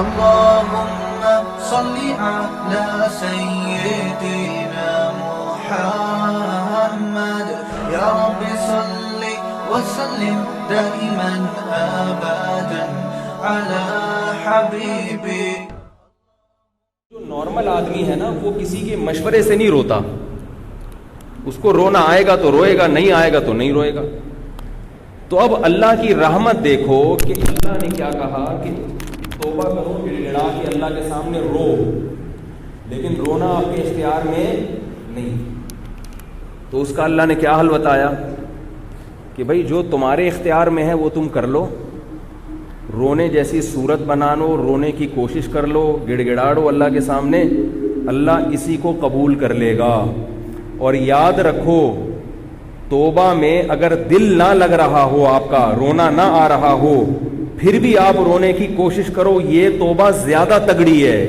اللهم صل على سيدنا محمد يا رب صل وسلم دائما ابدا على حبيبي. جو نارمل آدمی ہے نا وہ کسی کے مشورے سے نہیں روتا. اس کو رونا آئے گا تو روئے گا, نہیں آئے گا تو نہیں روئے گا. تو اب اللہ کی رحمت دیکھو کہ اللہ نے کیا کہا کہ توبہ کرو, گڑ گڑا کے اللہ کے سامنے رو, لیکن رونا آپ کے اختیار میں نہیں. تو اس کا اللہ نے کیا حل بتایا کہ بھائی جو تمہارے اختیار میں ہے وہ تم کر لو. رونے جیسی صورت بنا لو, رونے کی کوشش کر لو, گڑ گڑاڑو اللہ کے سامنے, اللہ اسی کو قبول کر لے گا. اور یاد رکھو توبہ میں اگر دل نہ لگ رہا ہو, آپ کا رونا نہ آ رہا ہو, پھر بھی آپ رونے کی کوشش کرو, یہ توبہ زیادہ تگڑی ہے.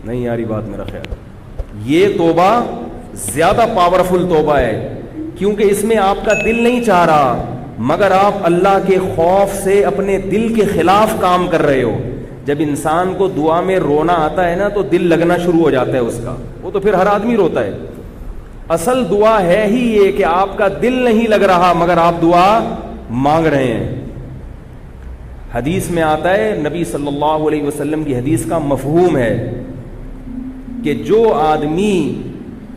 نہیں یاری بات میرا خیال, یہ توبہ زیادہ پاورفل توبہ ہے, کیونکہ اس میں آپ کا دل نہیں چاہ رہا مگر آپ اللہ کے خوف سے اپنے دل کے خلاف کام کر رہے ہو. جب انسان کو دعا میں رونا آتا ہے نا تو دل لگنا شروع ہو جاتا ہے اس کا, وہ تو پھر ہر آدمی روتا ہے. اصل دعا ہے ہی یہ کہ آپ کا دل نہیں لگ رہا مگر آپ دعا مانگ رہے ہیں. حدیث میں آتا ہے, نبی صلی اللہ علیہ وسلم کی حدیث کا مفہوم ہے کہ جو آدمی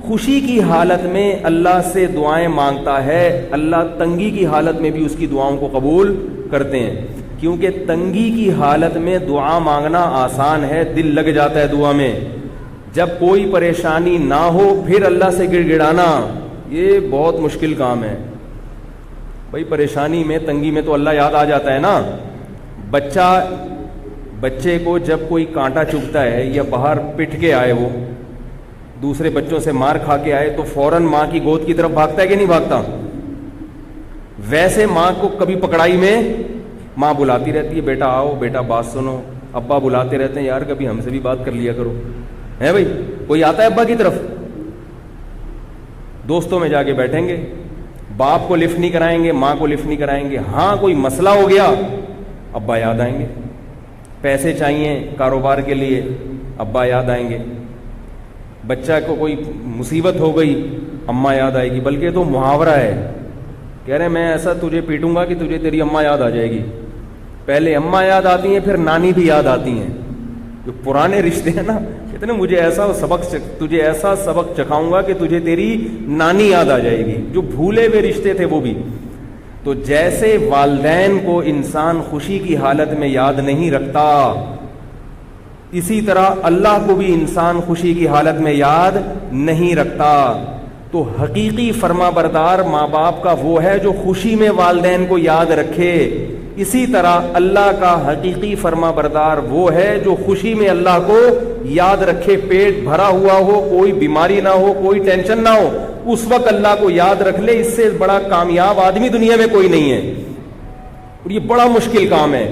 خوشی کی حالت میں اللہ سے دعائیں مانگتا ہے, اللہ تنگی کی حالت میں بھی اس کی دعاؤں کو قبول کرتے ہیں. کیونکہ تنگی کی حالت میں دعا مانگنا آسان ہے, دل لگ جاتا ہے دعا میں. جب کوئی پریشانی نہ ہو پھر اللہ سے گڑ گڑانا یہ بہت مشکل کام ہے. بھائی پریشانی میں, تنگی میں تو اللہ یاد آ جاتا ہے نا. بچے کو جب کوئی کانٹا چبھتا ہے یا باہر پٹ کے آئے, وہ دوسرے بچوں سے مار کھا کے آئے, تو فوراً ماں کی گود کی طرف بھاگتا ہے کہ نہیں بھاگتا؟ ویسے ماں کو کبھی پکڑائی میں ماں بلاتی رہتی ہے, بیٹا آؤ, بیٹا بات سنو. ابا بلاتے رہتے ہیں, یار کبھی ہم سے بھی بات کر لیا کرو. ہے بھائی, کوئی آتا ہے ابا کی طرف, دوستوں میں جا کے بیٹھیں گے, باپ کو لفٹ نہیں کرائیں گے, ماں کو لفٹ نہیں کرائیں گے. ہاں کوئی مسئلہ ہو گیا ابا یاد آئیں گے, پیسے چاہیے کاروبار کے لیے ابا یاد آئیں گے, بچہ کو کوئی مصیبت ہو گئی اماں یاد آئے گی. بلکہ تو محاورہ ہے, کہہ رہے میں ایسا تجھے پیٹوں گا کہ تجھے تیری اماں یاد آ جائے گی. پہلے اماں یاد آتی ہیں, پھر نانی بھی یاد آتی ہیں. جو پرانے رشتے ہیں نا, کہتے ہیں تجھے ایسا سبق چکھاؤں گا کہ تجھے تیری نانی یاد آ جائے گی. جو بھولے ہوئے رشتے تھے وہ بھی. تو جیسے والدین کو انسان خوشی کی حالت میں یاد نہیں رکھتا, اسی طرح اللہ کو بھی انسان خوشی کی حالت میں یاد نہیں رکھتا. تو حقیقی فرما بردار ماں باپ کا وہ ہے جو خوشی میں والدین کو یاد رکھے. اسی طرح اللہ کا حقیقی فرما بردار وہ ہے جو خوشی میں اللہ کو یاد رکھے. پیٹ بھرا ہوا ہو, کوئی بیماری نہ ہو, کوئی ٹینشن نہ ہو, اس وقت اللہ کو یاد رکھ لے. اس سے بڑا کامیاب آدمی دنیا میں کوئی نہیں ہے, اور یہ بڑا مشکل کام ہے.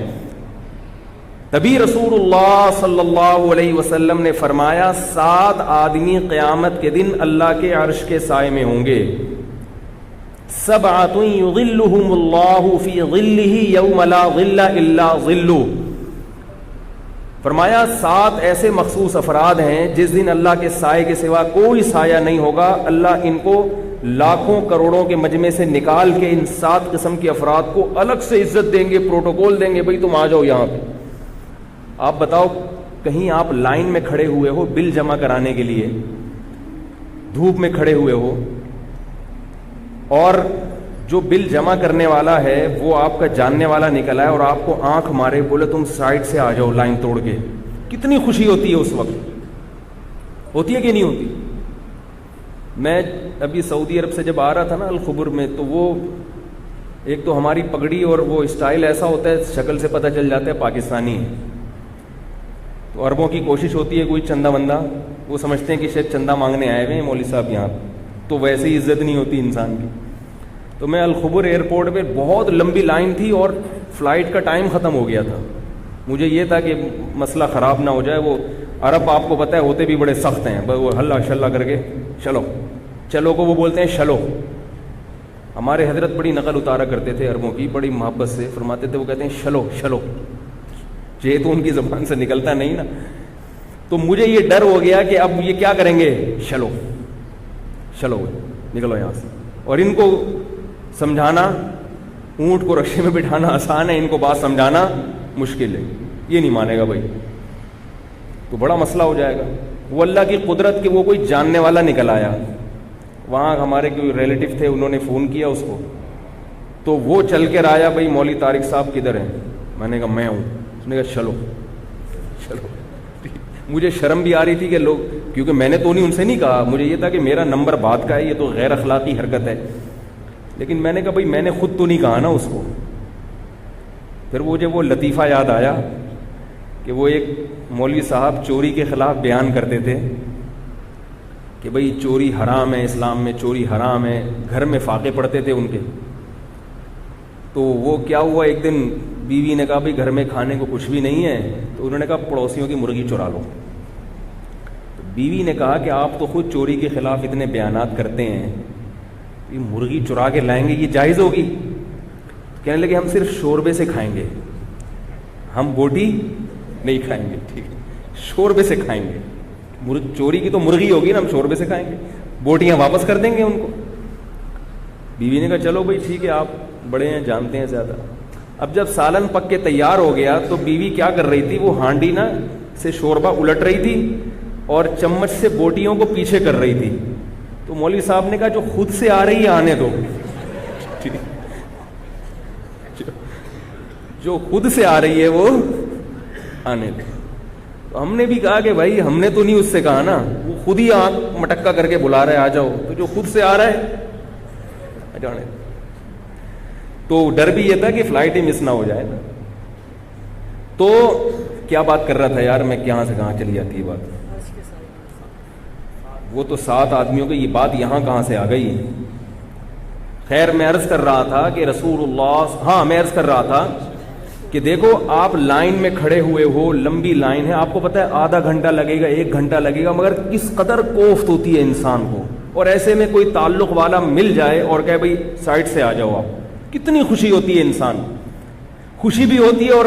تبھی رسول اللہ صلی اللہ علیہ وسلم نے فرمایا 7 آدمی قیامت کے دن اللہ کے عرش کے سائے میں ہوں گے. 7 یظلہم اللہ فی ظلہ یوم لا ظل الا ظلہ. فرمایا 7 ایسے مخصوص افراد ہیں جس دن اللہ کے سائے کے سوا کوئی سایہ نہیں ہوگا. اللہ ان کو لاکھوں کروڑوں کے مجمع سے نکال کے ان 7 قسم کے افراد کو الگ سے عزت دیں گے, پروٹوکول دیں گے, بھئی تم آ جاؤ یہاں پہ. آپ بتاؤ, کہیں آپ لائن میں کھڑے ہوئے ہو بل جمع کرانے کے لیے, دھوپ میں کھڑے ہوئے ہو, اور جو بل جمع کرنے والا ہے وہ آپ کا جاننے والا نکلا ہے اور آپ کو آنکھ مارے, بولے تم سائڈ سے آ جاؤ لائن توڑ کے. کتنی خوشی ہوتی ہے اس وقت, ہوتی ہے کہ نہیں ہوتی؟ میں ابھی سعودی عرب سے جب آ رہا تھا نا الخبر میں, تو وہ ایک تو ہماری پگڑی اور وہ اسٹائل ایسا ہوتا ہے, شکل سے پتہ چل جاتا ہے پاکستانی ہے. تو عربوں کی کوشش ہوتی ہے کوئی چندہ بندہ, وہ سمجھتے ہیں کہ شاید چندہ مانگنے آئے ہوئے ہیں مولوی صاحب یہاں, تو ویسے ہی عزت نہیں ہوتی انسان کی. تو میں الخبر ایئرپورٹ پہ, بہت لمبی لائن تھی اور فلائٹ کا ٹائم ختم ہو گیا تھا. مجھے یہ تھا کہ مسئلہ خراب نہ ہو جائے. وہ عرب آپ کو پتہ ہے ہوتے بھی بڑے سخت ہیں, وہ ہلا شلا کر کے چلو کو وہ بولتے ہیں شلو. ہمارے حضرت بڑی نقل اتارا کرتے تھے عربوں کی, بڑی محبت سے فرماتے تھے, وہ کہتے ہیں شلو. یہ تو ان کی زبان سے نکلتا نہیں نا. تو مجھے یہ ڈر ہو گیا کہ اب یہ کیا کریں گے, چلو چلو نکلو یہاں سے. اور ان کو سمجھانا, اونٹ کو رکشے میں بٹھانا آسان ہے, ان کو بات سمجھانا مشکل ہے. یہ نہیں مانے گا بھائی, تو بڑا مسئلہ ہو جائے گا. وہ اللہ کی قدرت کہ وہ کوئی جاننے والا نکل آیا. وہاں ہمارے کوئی ریلیٹیو تھے, انہوں نے فون کیا اس کو, تو وہ چل کے آیا, بھائی مولوی طارق صاحب کدھر ہیں؟ میں نے کہا میں ہوں. اس نے کہا چلو چلو. مجھے شرم بھی آ رہی تھی کہ لوگ, کیونکہ میں نے تو نہیں ان سے نہیں کہا, مجھے یہ تھا کہ میرا نمبر بات کا ہے, یہ تو غیر اخلاقی حرکت ہے. لیکن میں نے کہا بھائی میں نے خود تو نہیں کہا نا اس کو. پھر مجھے وہ لطیفہ یاد آیا کہ وہ ایک مولوی صاحب چوری کے خلاف بیان کرتے تھے کہ بھئی چوری حرام ہے, اسلام میں چوری حرام ہے. گھر میں فاقے پڑتے تھے ان کے. تو وہ کیا ہوا, ایک دن بیوی نے کہا بھئی گھر میں کھانے کو کچھ بھی نہیں ہے, تو انہوں نے کہا پڑوسیوں کی مرغی چرا لو. تو بیوی نے کہا کہ آپ تو خود چوری کے خلاف اتنے بیانات کرتے ہیں, یہ مرغی چرا کے لائیں گے, یہ جائز ہوگی؟ کہنے لگے ہم صرف شوربے سے کھائیں گے, ہم بوٹی نہیں کھائیں گے. ٹھیک ہے, شوربے سے کھائیں گے. چوری کی تو مرغی ہوگی نا, ہم شوربے سے کھائیں گے, بوٹیاں واپس کر دیں گے ان کو. بیوی نے کہا چلو بھائی ٹھیک ہے, آپ بڑے ہیں, جانتے ہیں زیادہ. اب جب سالن پک کے تیار ہو گیا تو بیوی کیا کر رہی تھی, وہ ہانڈی نا سے شوربہ الٹ رہی تھی اور چمچ سے بوٹیوں کو پیچھے کر رہی تھی. تو مولوی صاحب نے کہا جو خود سے آ رہی ہے آنے دو, جو خود سے آ رہی ہے وہ آنے دو. تو ہم نے بھی کہا کہ بھائی ہم نے تو نہیں اس سے کہا نا, وہ خود ہی آنکھ مٹکا کر کے بلا رہا ہے آ جاؤ, تو جو خود سے آ رہا ہے جانے. تو ڈر بھی یہ تھا کہ فلائٹ ہی مس نہ ہو جائے نا. تو کیا بات کر رہا تھا یار میں, کہاں سے کہاں چلی جاتی ہے بات. وہ تو 7 آدمیوں کی یہ بات یہاں کہاں سے آ گئی. خیر میں عرض کر رہا تھا کہ رسول اللہ, ہاں میں عرض کر رہا تھا کہ دیکھو آپ لائن میں کھڑے ہوئے ہو, لمبی لائن ہے, آپ کو پتہ ہے آدھا گھنٹہ لگے گا, 1 گھنٹہ لگے گا, مگر کس قدر کوفت ہوتی ہے انسان کو. اور ایسے میں کوئی تعلق والا مل جائے اور کہے بھائی سائڈ سے آ جاؤ آپ, کتنی خوشی ہوتی ہے انسان, خوشی بھی ہوتی ہے اور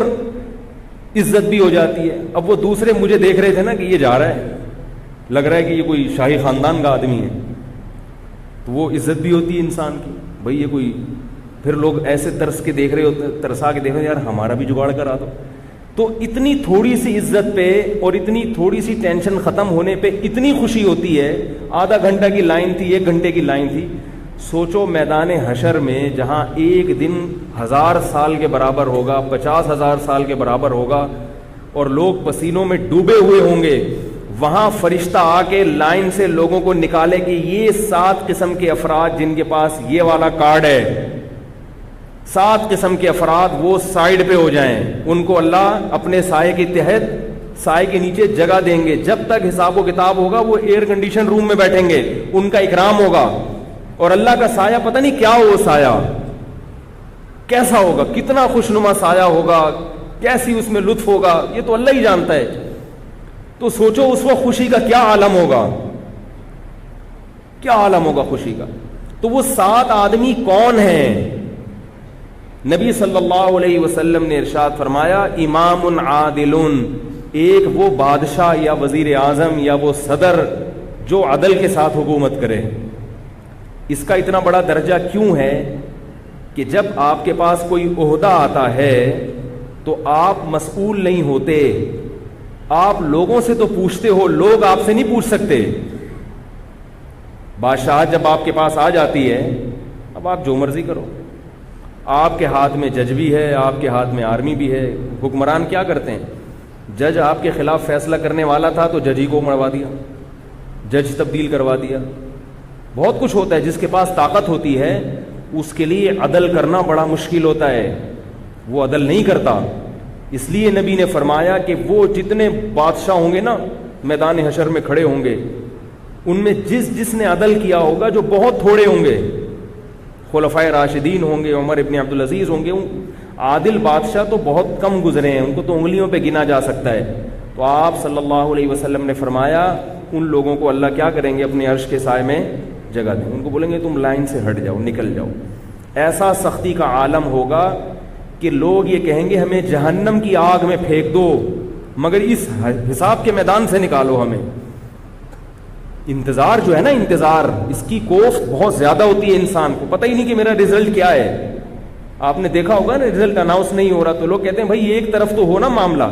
عزت بھی ہو جاتی ہے. اب وہ دوسرے مجھے دیکھ رہے تھے نا کہ یہ جا رہا ہے, لگ رہا ہے کہ یہ کوئی شاہی خاندان کا آدمی ہے, تو وہ عزت بھی ہوتی ہے انسان کی, بھئی یہ کوئی. پھر لوگ ایسے ترس کے دیکھ رہے ہوتے, ترسا کے دیکھ رہے یار ہمارا بھی جگاڑ کرا دو. تو اتنی تھوڑی سی عزت پہ اور اتنی تھوڑی سی ٹینشن ختم ہونے پہ اتنی خوشی ہوتی ہے. آدھا گھنٹہ کی لائن تھی, 1 گھنٹے کی لائن تھی. سوچو میدان حشر میں جہاں ایک دن 1000 سال کے برابر ہوگا, 50,000 سال کے برابر ہوگا, اور لوگ پسینوں میں ڈوبے ہوئے ہوں گے, وہاں فرشتہ آ کے لائن سے لوگوں کو نکالے کہ یہ 7 قسم کے افراد جن کے پاس یہ والا کارڈ ہے, 7 قسم کے افراد وہ سائیڈ پہ ہو جائیں. ان کو اللہ اپنے سائے کے تحت, سائے کے نیچے جگہ دیں گے. جب تک حساب و کتاب ہوگا وہ ایئر کنڈیشن روم میں بیٹھیں گے, ان کا اکرام ہوگا. اور اللہ کا سایہ پتہ نہیں کیا ہو, وہ سایہ کیسا ہوگا, کتنا خوشنما سایہ ہوگا, کیسی اس میں لطف ہوگا, یہ تو اللہ ہی جانتا ہے. تو سوچو اس وقت خوشی کا کیا عالم ہوگا, کیا عالم ہوگا خوشی کا. تو وہ 7 آدمی کون ہیں؟ نبی صلی اللہ علیہ وسلم نے ارشاد فرمایا امام عادل, ایک وہ بادشاہ یا وزیر اعظم یا وہ صدر جو عدل کے ساتھ حکومت کرے. اس کا اتنا بڑا درجہ کیوں ہے کہ جب آپ کے پاس کوئی عہدہ آتا ہے تو آپ مسئول نہیں ہوتے, آپ لوگوں سے تو پوچھتے ہو, لوگ آپ سے نہیں پوچھ سکتے. بادشاہت جب آپ کے پاس آ جاتی ہے, اب آپ جو مرضی کرو, آپ کے ہاتھ میں جج بھی ہے, آپ کے ہاتھ میں آرمی بھی ہے. حکمران کیا کرتے ہیں, جج آپ کے خلاف فیصلہ کرنے والا تھا تو جج ہی کو مروا دیا, جج تبدیل کروا دیا. بہت کچھ ہوتا ہے, جس کے پاس طاقت ہوتی ہے اس کے لیے عدل کرنا بڑا مشکل ہوتا ہے, وہ عدل نہیں کرتا. اس لیے نبی نے فرمایا کہ وہ جتنے بادشاہ ہوں گے نا میدان حشر میں کھڑے ہوں گے, ان میں جس نے عدل کیا ہوگا, جو بہت تھوڑے ہوں گے, خلفائے راشدین ہوں گے, عمر ابن عبدالعزیز ہوں گے, عادل بادشاہ تو بہت کم گزرے ہیں, ان کو تو انگلیوں پہ گنا جا سکتا ہے. تو آپ صلی اللہ علیہ وسلم نے فرمایا ان لوگوں کو اللہ کیا کریں گے, اپنے عرش کے سائے میں جگہ دیں. ان کو بولیں گے تم لائن سے ہٹ جاؤ, نکل جاؤ. ایسا سختی کا عالم ہوگا کہ لوگ یہ کہیں گے ہمیں جہنم کی آگ میں پھینک دو مگر اس حساب کے میدان سے نکالو ہمیں. انتظار جو ہے نا، انتظار، اس کی کوفت بہت زیادہ ہوتی ہے. انسان کو پتہ ہی نہیں کہ میرا رزلٹ کیا ہے. آپ نے دیکھا ہوگا نا، رزلٹ اناؤنس نہیں ہو رہا تو لوگ کہتے ہیں بھائی ایک طرف تو ہو نا معاملہ.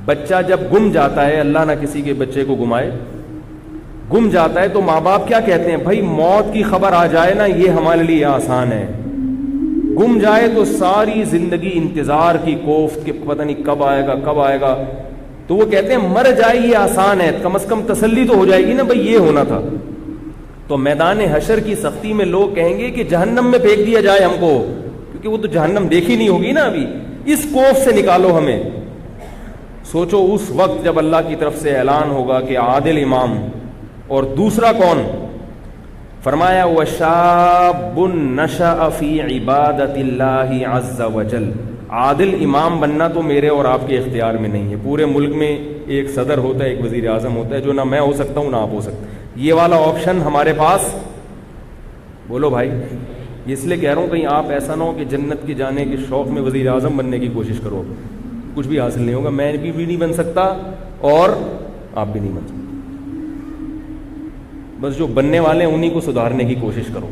بچہ جب گم جاتا ہے، اللہ نہ کسی کے بچے کو گمائے، گم جاتا ہے تو ماں باپ کیا کہتے ہیں؟ بھائی موت کی خبر آ جائے نا یہ ہمارے لیے آسان ہے. گم جائے تو ساری زندگی انتظار کی کوفت کہ پتہ نہیں کب آئے گا کب آئے گا. تو وہ کہتے ہیں مر جائے یہ آسان ہے، کم از کم تسلی تو ہو جائے گی نا بھائی یہ ہونا تھا. تو میدان حشر کی سختی میں لوگ کہیں گے کہ جہنم میں پھینک دیا جائے ہم کو، کیونکہ وہ تو جہنم دیکھی نہیں ہوگی نا ابھی. اس کوف سے نکالو ہمیں. سوچو اس وقت جب اللہ کی طرف سے اعلان ہوگا کہ عادل امام، اور دوسرا کون؟ فرمایا وَشَابٌ نَشَأَ فِي عِبَادَةِ اللَّهِ عَزَّ وَجَلَّ. عادل امام بننا تو میرے اور آپ کے اختیار میں نہیں ہے. پورے ملک میں ایک صدر ہوتا ہے، ایک وزیر اعظم ہوتا ہے، جو نہ میں ہو سکتا ہوں نہ آپ ہو سکتے. یہ والا آپشن ہمارے پاس، بولو بھائی. اس لیے کہہ رہا ہوں کہیں آپ ایسا نہ ہو کہ جنت کے جانے کے شوق میں وزیر اعظم بننے کی کوشش کرو. کچھ بھی حاصل نہیں ہوگا. میں بھی نہیں بن سکتا اور آپ بھی نہیں بن سکتے. بس جو بننے والے ہیں انہی کو سدھارنے کی کوشش کرو.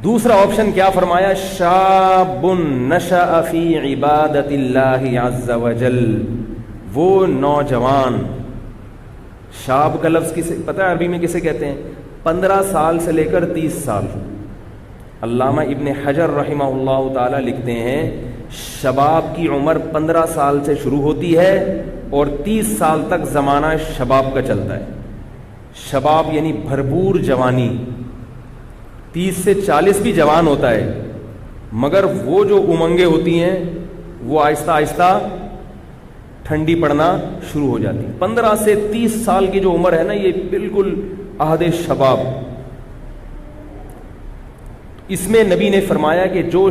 دوسرا آپشن کیا فرمایا؟ شاب نشأ فی عبادت اللہ عز وجل. وہ نوجوان، شاب کا لفظ کسے پتہ ہے عربی میں کسے کہتے ہیں؟ 15 سال سے لے کر 30 سال. علامہ ابن حجر رحمہ اللہ تعالی لکھتے ہیں شباب کی عمر 15 سال سے شروع ہوتی ہے اور 30 سال تک زمانہ شباب کا چلتا ہے. شباب یعنی بھرپور جوانی. 30 سے 40 بھی جوان ہوتا ہے، مگر وہ جو امنگیں ہوتی ہیں وہ آہستہ آہستہ ٹھنڈی پڑنا شروع ہو جاتی. 15 سے 30 سال کی جو عمر ہے نا، یہ بالکل عہد شباب. اس میں نبی نے فرمایا کہ جو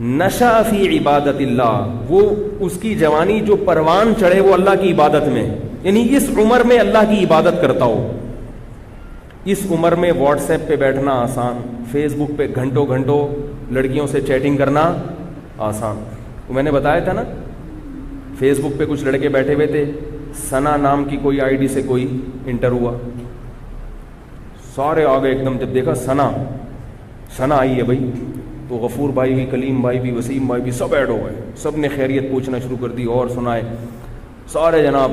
نشأ فی عبادت اللہ، وہ اس کی جوانی جو پروان چڑھے وہ اللہ کی عبادت میں، یعنی اس عمر میں اللہ کی عبادت کرتا ہو. اس عمر میں واٹس ایپ پہ بیٹھنا آسان، فیس بک پہ گھنٹوں گھنٹوں لڑکیوں سے چیٹنگ کرنا آسان. وہ میں نے بتایا تھا نا، فیس بک پہ کچھ لڑکے بیٹھے ہوئے تھے، ثنا نام کی کوئی آئی ڈی سے کوئی انٹر ہوا، سارے آگے ایک دم. جب دیکھا ثنا آئی ہے بھائی، تو غفور بھائی بھی، کلیم بھائی بھی، وسیم بھائی بھی سب ایڈ ہو گئے. سب نے خیریت پوچھنا شروع کر دی اور سنائے. سارے جناب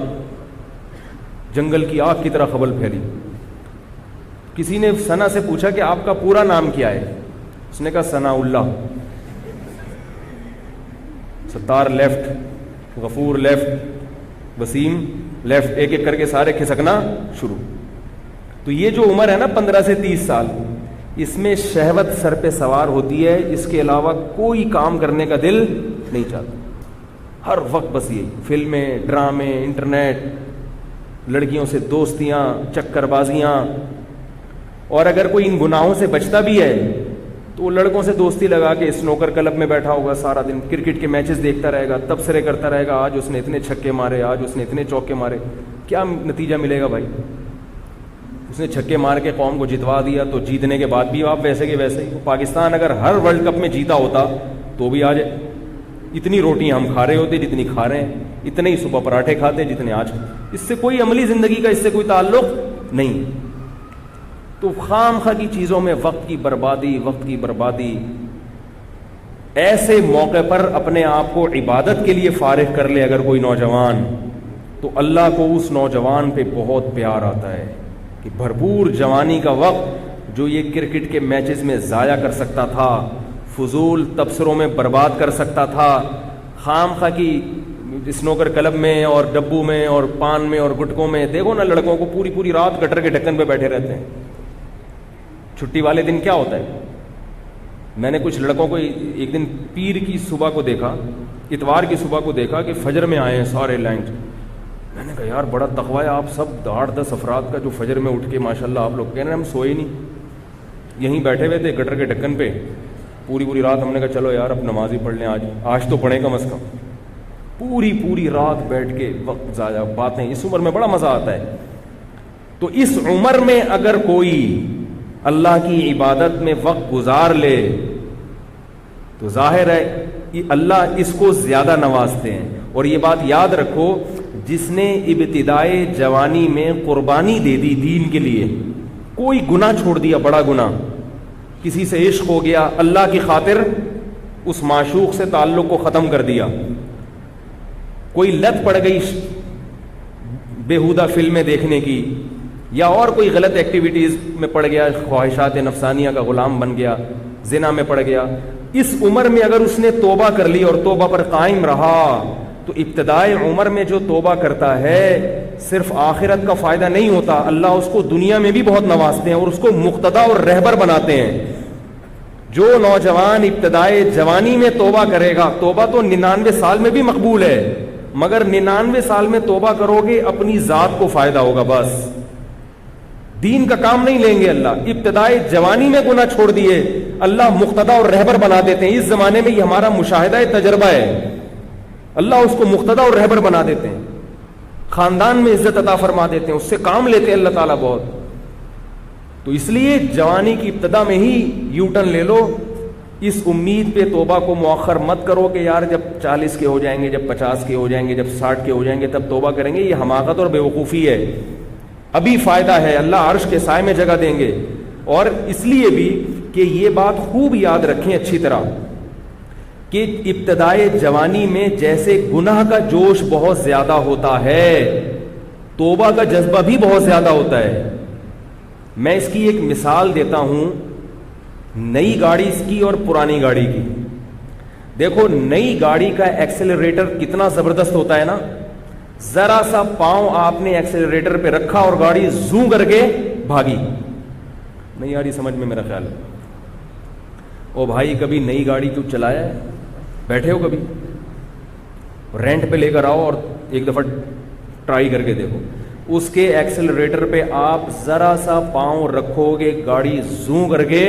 جنگل کی آگ کی طرح خبر پھیلی. کسی نے ثنا سے پوچھا کہ آپ کا پورا نام کیا ہے؟ اس نے کہا ثناء اللہ. ستار لیفٹ، غفور لیفٹ، وسیم لیفٹ، ایک ایک کر کے سارے کھسکنا شروع. تو یہ جو عمر ہے نا 15 سے 30 سال، اس میں شہوت سر پہ سوار ہوتی ہے. اس کے علاوہ کوئی کام کرنے کا دل نہیں چاہتا. ہر وقت بس یہی فلمیں، ڈرامے، انٹرنیٹ، لڑکیوں سے دوستیاں، چکر بازیاں. اور اگر کوئی ان گناہوں سے بچتا بھی ہے تو وہ لڑکوں سے دوستی لگا کے اسنوکر کلب میں بیٹھا ہوگا، سارا دن کرکٹ کے میچز دیکھتا رہے گا، تبصرے کرتا رہے گا، آج اس نے اتنے چھکے مارے، آج اس نے اتنے چوکے مارے. کیا نتیجہ ملے گا بھائی؟ اس نے چھکے مار کے قوم کو جتوا دیا تو جیتنے کے بعد بھی آپ ویسے کے ویسے ہی. پاکستان اگر ہر ورلڈ کپ میں جیتا ہوتا تو بھی آج اتنی روٹیاں ہم کھا رہے ہوتے جتنی کھا رہے ہیں، اتنے ہی صبح پراٹھے کھاتے جتنے آج. اس سے کوئی عملی زندگی کا اس سے کوئی تعلق نہیں. تو خام خواہ کی چیزوں میں وقت کی بربادی. ایسے موقع پر اپنے آپ کو عبادت کے لیے فارغ کر لے اگر کوئی نوجوان، تو اللہ کو اس نوجوان پہ بہت پیار آتا ہے کہ بھرپور جوانی کا وقت جو یہ کرکٹ کے میچز میں ضائع کر سکتا تھا، فضول تبصروں میں برباد کر سکتا تھا، خام خواہ کی اسنوکر کلب میں اور ڈبو میں اور پان میں اور گٹکوں میں. دیکھو نا لڑکوں کو پوری رات گٹر کے ڈھکن پہ بیٹھے رہتے ہیں. چھٹی والے دن کیا ہوتا ہے؟ میں نے کچھ لڑکوں کو ایک دن پیر کی صبح کو دیکھا، اتوار کی صبح کو دیکھا کہ فجر میں آئے ہیں سارے لائن. میں نے کہا یار بڑا تقوی ہے آپ سب 8-10 افراد کا جو فجر میں اٹھ کے ماشاءاللہ آپ لوگ کہہ رہے ہیں ہم سوئے نہیں، یہیں بیٹھے ہوئے تھے گٹر کے ڈھکن پہ پوری رات. ہم نے کہا چلو یار اب نماز ہی پڑھ لیں، آج تو پڑھیں کم از کم. پوری رات بیٹھ کے وقت ضائع باتیں. اس عمر میں بڑا مزہ آتا ہے. تو اس عمر میں اگر کوئی اللہ کی عبادت میں وقت گزار لے تو ظاہر ہے اللہ اس کو زیادہ نوازتے ہیں. اور یہ بات یاد رکھو، جس نے ابتدائے جوانی میں قربانی دے دی دین کے لیے، کوئی گناہ چھوڑ دیا، بڑا گناہ، کسی سے عشق ہو گیا، اللہ کی خاطر اس معشوق سے تعلق کو ختم کر دیا، کوئی لت پڑ گئی بیہودہ فلمیں دیکھنے کی، یا اور کوئی غلط ایکٹیویٹیز میں پڑ گیا، خواہشات نفسانیہ کا غلام بن گیا، زنا میں پڑ گیا، اس عمر میں اگر اس نے توبہ کر لی اور توبہ پر قائم رہا تو ابتدائی عمر میں جو توبہ کرتا ہے صرف آخرت کا فائدہ نہیں ہوتا، اللہ اس کو دنیا میں بھی بہت نوازتے ہیں اور اس کو مقتدا اور رہبر بناتے ہیں. جو نوجوان ابتدائی جوانی میں توبہ کرے گا، توبہ تو 99 سال میں بھی مقبول ہے، مگر 99 سال میں توبہ کرو گے اپنی ذات کو فائدہ ہوگا، بس دین کا کام نہیں لیں گے. اللہ ابتدائی جوانی میں گناہ چھوڑ دیے، اللہ مقتدا اور رہبر بنا دیتے ہیں. اس زمانے میں یہ ہمارا مشاہدہ تجربہ ہے، اللہ اس کو مقتدا اور رہبر بنا دیتے ہیں، خاندان میں عزت عطا فرما دیتے ہیں، اس سے کام لیتے ہیں اللہ تعالیٰ بہت. تو اس لیے جوانی کی ابتدا میں ہی یو ٹرن لے لو، اس امید پہ توبہ کو مؤخر مت کرو کہ یار جب 40 کے ہو جائیں گے، جب 50 کے ہو جائیں گے، جب 60 کے ہو جائیں گے تب توبہ کریں گے. یہ حماقت اور بیوقوفی ہے. ابھی فائدہ ہے، اللہ عرش کے سائے میں جگہ دیں گے. اور اس لیے بھی کہ یہ بات خوب یاد رکھیں اچھی طرح کہ ابتدائے جوانی میں جیسے گناہ کا جوش بہت زیادہ ہوتا ہے، توبہ کا جذبہ بھی بہت زیادہ ہوتا ہے. میں اس کی ایک مثال دیتا ہوں، نئی گاڑی کی اور پرانی گاڑی کی. دیکھو نئی گاڑی کا ایکسیلریٹر کتنا زبردست ہوتا ہے نا، ذرا سا پاؤں آپ نے ایکسیلریٹر پہ رکھا اور گاڑی زوں کر کے بھاگی. نہیں آ رہی سمجھ میں میرا خیال ہے. او بھائی کبھی نئی گاڑی کیوں چلایا ہے؟ بیٹھے ہو کبھی؟ رینٹ پہ لے کر آؤ اور ایک دفعہ ٹرائی کر کے دیکھو. اس کے ایکسیلریٹر پہ آپ ذرا سا پاؤں رکھو گے گاڑی زوں کر کے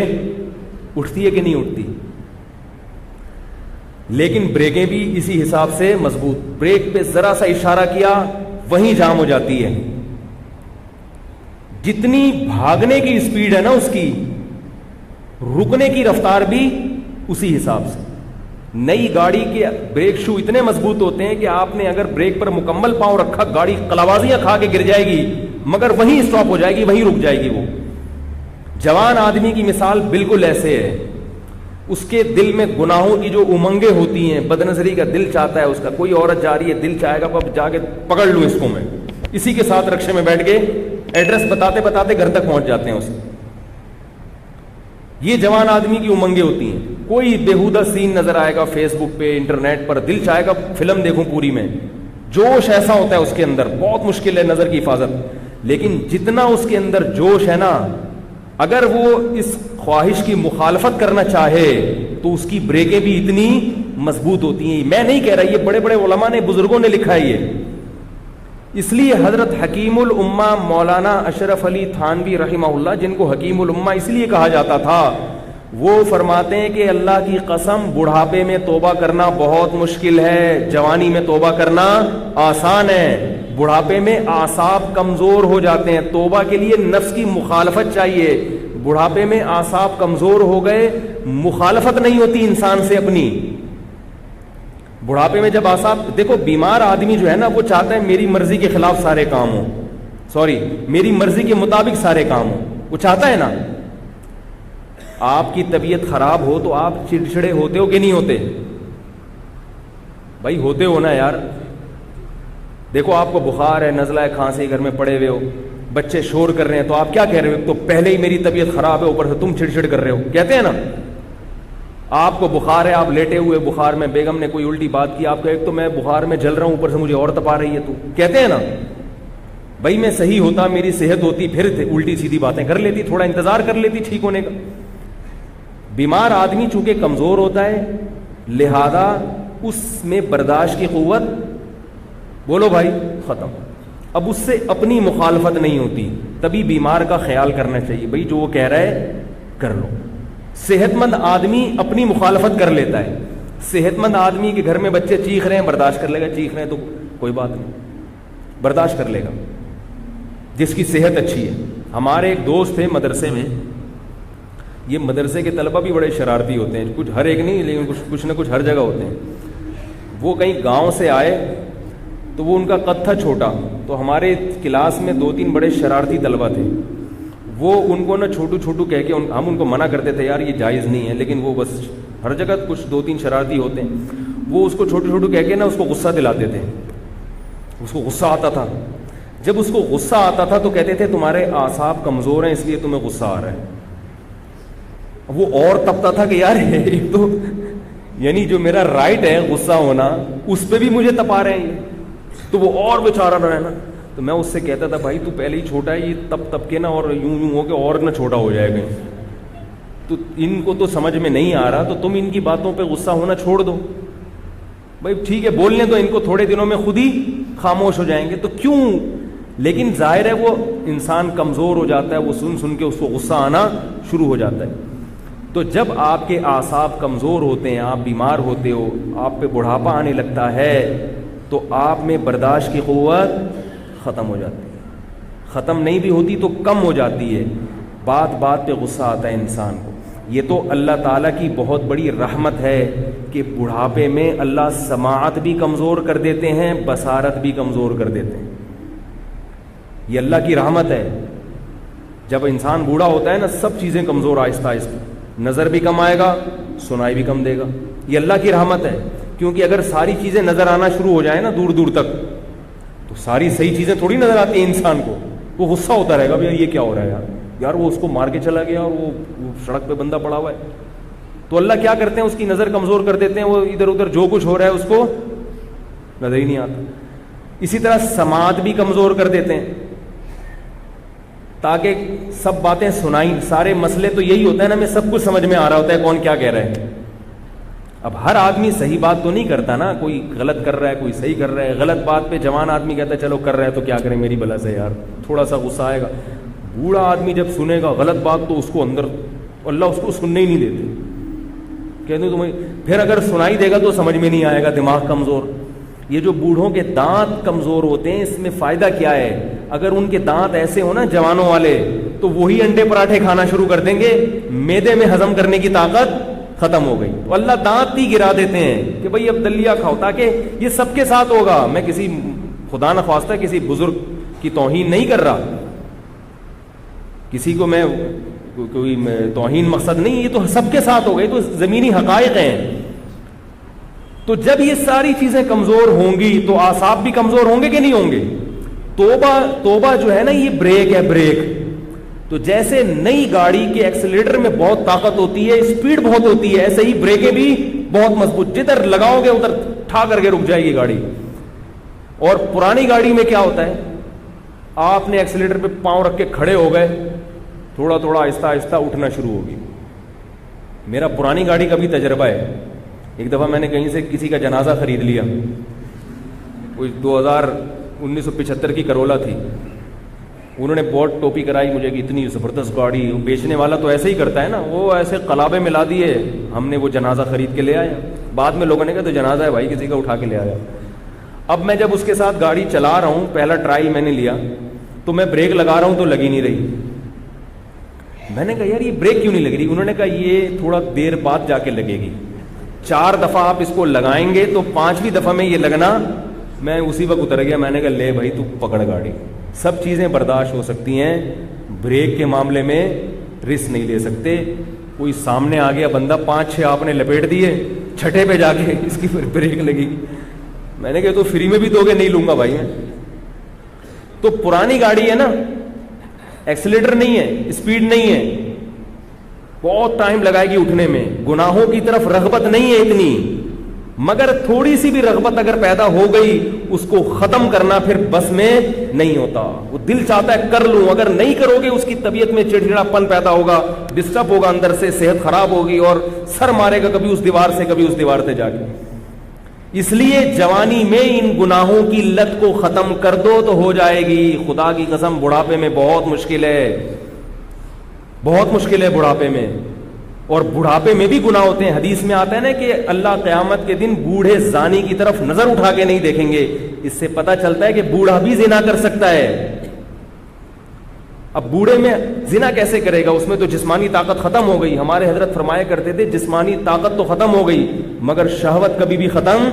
اٹھتی ہے کہ نہیں اٹھتی؟ لیکن بریکیں بھی اسی حساب سے مضبوط، بریک پہ ذرا سا اشارہ کیا وہیں جام ہو جاتی ہے. جتنی بھاگنے کی اسپیڈ ہے نا اس کی، رکنے کی رفتار بھی اسی حساب سے. نئی گاڑی کے بریک شو اتنے مضبوط ہوتے ہیں کہ آپ نے اگر بریک پر مکمل پاؤں رکھا گاڑی قلاوازیاں کھا کے گر جائے گی مگر وہیں اسٹاپ ہو جائے گی، وہیں رک جائے گی. وہ جوان آدمی کی مثال بالکل ایسے ہے. اس کے دل میں گناہوں کی جو امنگیں ہوتی ہیں، بد نظری کا دل چاہتا ہے، اس کا کوئی عورت جا رہی ہے دل چاہے گا اب جا کے پکڑ لوں اس کو، میں اسی کے ساتھ رکشے میں بیٹھ کے ایڈریس بتاتے بتاتے گھر تک پہنچ جاتے ہیں اسے. یہ جوان آدمی کی امنگیں ہوتی ہیں. کوئی بےہودہ سین نظر آئے گا فیس بک پہ، انٹرنیٹ پر، دل چاہے گا فلم دیکھوں پوری میں، جوش ایسا ہوتا ہے اس کے اندر، بہت مشکل ہے نظر کی حفاظت. لیکن جتنا اس کے اندر جوش ہے نا، اگر وہ اس خواہش کی مخالفت کرنا چاہے تو اس کی بریکیں بھی اتنی مضبوط ہوتی ہیں. میں نہیں کہہ رہا، یہ بڑے بڑے علماء نے، بزرگوں نے لکھا ہے یہ. اس لیے حضرت حکیم الامہ مولانا اشرف علی تھانوی رحمہ اللہ، جن کو حکیم الامہ اس لیے کہا جاتا تھا، وہ فرماتے ہیں کہ اللہ کی قسم بڑھاپے میں توبہ کرنا بہت مشکل ہے، جوانی میں توبہ کرنا آسان ہے. بڑھاپے میں اعصاب کمزور ہو جاتے ہیں، توبہ کے لیے نفس کی مخالفت چاہیے. بڑھاپے میں اعصاب کمزور ہو گئے، مخالفت نہیں ہوتی انسان سے اپنی. بڑھاپے میں جب اعصاب، دیکھو بیمار آدمی جو ہے نا وہ چاہتا ہے میری مرضی کے خلاف سارے کام ہوں، میری مرضی کے مطابق سارے کام ہوں، وہ چاہتا ہے نا. آپ کی طبیعت خراب ہو تو آپ چڑچڑے ہوتے ہو کہ نہیں ہوتے؟ بھائی ہوتے ہو نا یار. دیکھو آپ کو بخار ہے، نزلہ ہے، کھانسی، گھر میں پڑے ہوئے ہو، بچے شور کر رہے ہیں تو آپ کیا کہہ رہے ہو؟ تو پہلے ہی میری طبیعت خراب ہے، اوپر سے تم چڑچڑ کر رہے ہو، کہتے ہیں نا. آپ کو بخار ہے، آپ لیٹے ہوئے بخار میں، بیگم نے کوئی الٹی بات کی، آپ کو ایک تو میں بخار میں جل رہا ہوں، اوپر سے مجھے اور تپا رہی ہے، تو کہتے ہیں نا. بھائی میں صحیح ہوتا، میری صحت ہوتی، پھر الٹی سیدھی باتیں کر لیتی، تھوڑا انتظار کر لیتی ٹھیک ہونے کا. بیمار آدمی چونکہ کمزور ہوتا ہے، لہذا اس میں برداشت کی قوت، بولو بھائی، ختم. اب اس سے اپنی مخالفت نہیں ہوتی. تبھی بیمار کا خیال کرنا چاہیے، بھائی جو وہ کہہ رہا ہے کر لو. صحت مند آدمی اپنی مخالفت کر لیتا ہے. صحت مند آدمی کے گھر میں بچے چیخ رہے ہیں برداشت کر لے گا، چیخ رہے ہیں تو کوئی بات نہیں، برداشت کر لے گا جس کی صحت اچھی ہے. ہمارے ایک دوست تھے مدرسے میں، یہ مدرسے کے طلبہ بھی بڑے شرارتی ہوتے ہیں, کچھ ہر ایک نہیں لیکن کچھ نہ کچھ ہر جگہ ہوتے ہیں. وہ کہیں گاؤں سے آئے تو وہ ان کا قد تھا چھوٹا, تو ہمارے کلاس میں 2-3 بڑے شرارتی طلبہ تھے. وہ ان کو نا چھوٹو چھوٹو کہہ کے ہم ان کو منع کرتے تھے, یار یہ جائز نہیں ہے, لیکن وہ بس ہر جگہ کچھ 2-3 شرارتی ہوتے ہیں. وہ اس کو چھوٹو چھوٹو کہہ کے نا اس کو غصہ دلاتے تھے. اس کو غصہ آتا تھا. جب اس کو غصہ آتا تھا تو کہتے تھے تمہارے اعصاب کمزور ہیں اس لیے تمہیں غصہ آ رہا ہے. وہ اور تپتا تھا کہ یار ایک تو یعنی جو میرا رائٹ ہے غصہ ہونا اس پہ بھی مجھے تپا رہے ہیں, تو وہ اور بیچارہ رہا ہے نا. تو میں اس سے کہتا تھا بھائی تو پہلے ہی چھوٹا ہے, یہ تپ کے نا اور یوں ہو کے اور نہ چھوٹا ہو جائے گا. تو ان کو تو سمجھ میں نہیں آ رہا, تو تم ان کی باتوں پہ غصہ ہونا چھوڑ دو. بھائی ٹھیک ہے بولنے تو ان کو, تھوڑے دنوں میں خود ہی خاموش ہو جائیں گے. تو کیوں, لیکن ظاہر ہے وہ انسان کمزور ہو جاتا ہے, وہ سن کے اس کو غصہ آنا شروع ہو جاتا ہے. تو جب آپ کے اعصاب کمزور ہوتے ہیں, آپ بیمار ہوتے ہو, آپ پہ بڑھاپا آنے لگتا ہے, تو آپ میں برداشت کی قوت ختم ہو جاتی ہے. ختم نہیں بھی ہوتی تو کم ہو جاتی ہے. بات بات پہ غصہ آتا ہے انسان کو. یہ تو اللہ تعالیٰ کی بہت بڑی رحمت ہے کہ بڑھاپے میں اللہ سماعت بھی کمزور کر دیتے ہیں, بصارت بھی کمزور کر دیتے ہیں. یہ اللہ کی رحمت ہے. جب انسان بوڑھا ہوتا ہے نا, سب چیزیں کمزور آہستہ آہستہ, نظر بھی کم آئے گا, سنائی بھی کم دے گا. یہ اللہ کی رحمت ہے, کیونکہ اگر ساری چیزیں نظر آنا شروع ہو جائیں نا دور دور تک, تو ساری صحیح چیزیں تھوڑی نظر آتی ہیں انسان کو. وہ غصہ ہوتا رہے گا بھائی یہ کیا ہو رہا ہے یار وہ اس کو مار کے چلا گیا اور وہ سڑک پہ بندہ پڑا ہوا ہے. تو اللہ کیا کرتے ہیں, اس کی نظر کمزور کر دیتے ہیں, وہ ادھر ادھر جو کچھ ہو رہا ہے اس کو نظر ہی نہیں آتا. اسی طرح سماعت بھی کمزور کر دیتے ہیں تاکہ سب باتیں سنائیں. سارے مسئلے تو یہی ہوتا ہے نا, ہمیں سب کچھ سمجھ میں آ رہا ہوتا ہے کون کیا کہہ رہا ہے. اب ہر آدمی صحیح بات تو نہیں کرتا نا, کوئی غلط کر رہا ہے, کوئی صحیح کر رہا ہے. غلط بات پہ جوان آدمی کہتا ہے چلو کر رہے ہیں تو کیا کریں میری بلا سے یار, تھوڑا سا غصہ آئے گا. بوڑھا آدمی جب سنے گا غلط بات تو اس کو اندر, اللہ اس کو سننے ہی نہیں دیتے. کہتے تمہیں پھر اگر سنائی دے گا تو سمجھ میں نہیں آئے گا, دماغ کمزور. یہ جو بوڑھوں کے دانت کمزور ہوتے ہیں اس میں فائدہ کیا ہے, اگر ان کے دانت ایسے ہو نا جوانوں والے تو وہی انڈے پراٹھے کھانا شروع کر دیں گے, معدے میں ہضم کرنے کی طاقت ختم ہو گئی. تو اللہ دانت ہی گرا دیتے ہیں کہ بھائی اب دلیا کھاؤ, تاکہ یہ سب کے ساتھ ہوگا. میں کسی خدا نخواستہ کسی بزرگ کی توہین نہیں کر رہا, کسی کو میں کوئی توہین مقصد نہیں, یہ تو سب کے ساتھ ہو گئی, تو زمینی حقائق ہیں. تو جب یہ ساری چیزیں کمزور ہوں گی تو اعصاب بھی کمزور ہوں گے کہ نہیں ہوں گے. توبہ جو ہے نا یہ بریک ہے, بریک. تو جیسے نئی گاڑی کے ایکسیلیٹر میں بہت طاقت ہوتی ہے, اسپیڈ بہت ہوتی ہے, ایسے ہی بریکیں بھی بہت مضبوط, جدھر لگاؤ گے ادھر ٹھا کر کے رک جائے گی گاڑی. اور پرانی گاڑی میں کیا ہوتا ہے, آپ نے ایکسیلیٹر پہ پاؤں رکھ کے کھڑے ہو گئے, تھوڑا تھوڑا آہستہ آہستہ اٹھنا شروع ہوگی. میرا پرانی گاڑی کا بھی تجربہ ہے. ایک دفعہ میں نے کہیں سے کسی کا جنازہ خرید لیا, کوئی 1975 کی کرولا تھی. انہوں نے بہت ٹوپی کرائی مجھے کہ اتنی زبردست گاڑی. بیچنے والا تو ایسے ہی کرتا ہے نا, وہ ایسے قلابے ملا دیے, ہم نے وہ جنازہ خرید کے لے آیا. بعد میں لوگوں نے کہا تو جنازہ ہے بھائی, کسی کا اٹھا کے لے آیا. اب میں جب اس کے ساتھ گاڑی چلا رہا ہوں, پہلا ٹرائل میں نے لیا, تو میں بریک لگا رہا ہوں تو لگی نہیں رہی. میں نے کہا یار یہ بریک کیوں نہیں لگ رہی. انہوں نے کہا یہ تھوڑا دیر بعد جا کے لگے گی, 4 دفعہ آپ اس کو لگائیں گے تو 5ویں دفعہ میں یہ لگنا. میں اسی وقت اتر گیا, میں نے کہا لے بھائی تو پکڑ گاڑی. سب چیزیں برداشت ہو سکتی ہیں, بریک کے معاملے میں رسک نہیں لے سکتے. کوئی سامنے آ گیا بندہ, 5-6 آپ نے لپیٹ دیے, 6ٹھے پہ جا کے اس کی پھر بریک لگے گی. میں نے کہا تو فری میں بھی دو گے, نہیں لوں گا بھائی میں. تو پرانی گاڑی ہے نا, ایکسیلیٹر نہیں ہے, اسپیڈ نہیں ہے, بہت ٹائم لگائے گی اٹھنے میں. گناہوں کی طرف رغبت نہیں ہے اتنی, مگر تھوڑی سی بھی رغبت اگر پیدا ہو گئی اس کو ختم کرنا پھر بس میں نہیں ہوتا. وہ دل چاہتا ہے کر لوں, اگر نہیں کرو گے اس کی طبیعت میں چڑچڑاپن پیدا ہوگا, ڈسٹرب ہوگا اندر سے, صحت خراب ہوگی اور سر مارے گا کبھی اس دیوار سے کبھی اس دیوار سے جا کے. اس لیے جوانی میں ان گناہوں کی لت کو ختم کر دو تو ہو جائے گی. خدا کی قسم بڑھاپے میں بہت مشکل ہے, بہت مشکل ہے بڑھاپے میں. اور بڑھاپے میں بھی گناہ ہوتے ہیں. حدیث میں آتا ہے نا کہ اللہ قیامت کے دن بوڑھے زانی کی طرف نظر اٹھا کے نہیں دیکھیں گے. اس سے پتہ چلتا ہے کہ بوڑھا بھی زنا کر سکتا ہے. اب بوڑھے میں زنا کیسے کرے گا؟ اس میں تو جسمانی طاقت ختم ہو گئی. ہمارے حضرت فرمایا کرتے تھے جسمانی طاقت تو ختم ہو گئی مگر شہوت کبھی بھی ختم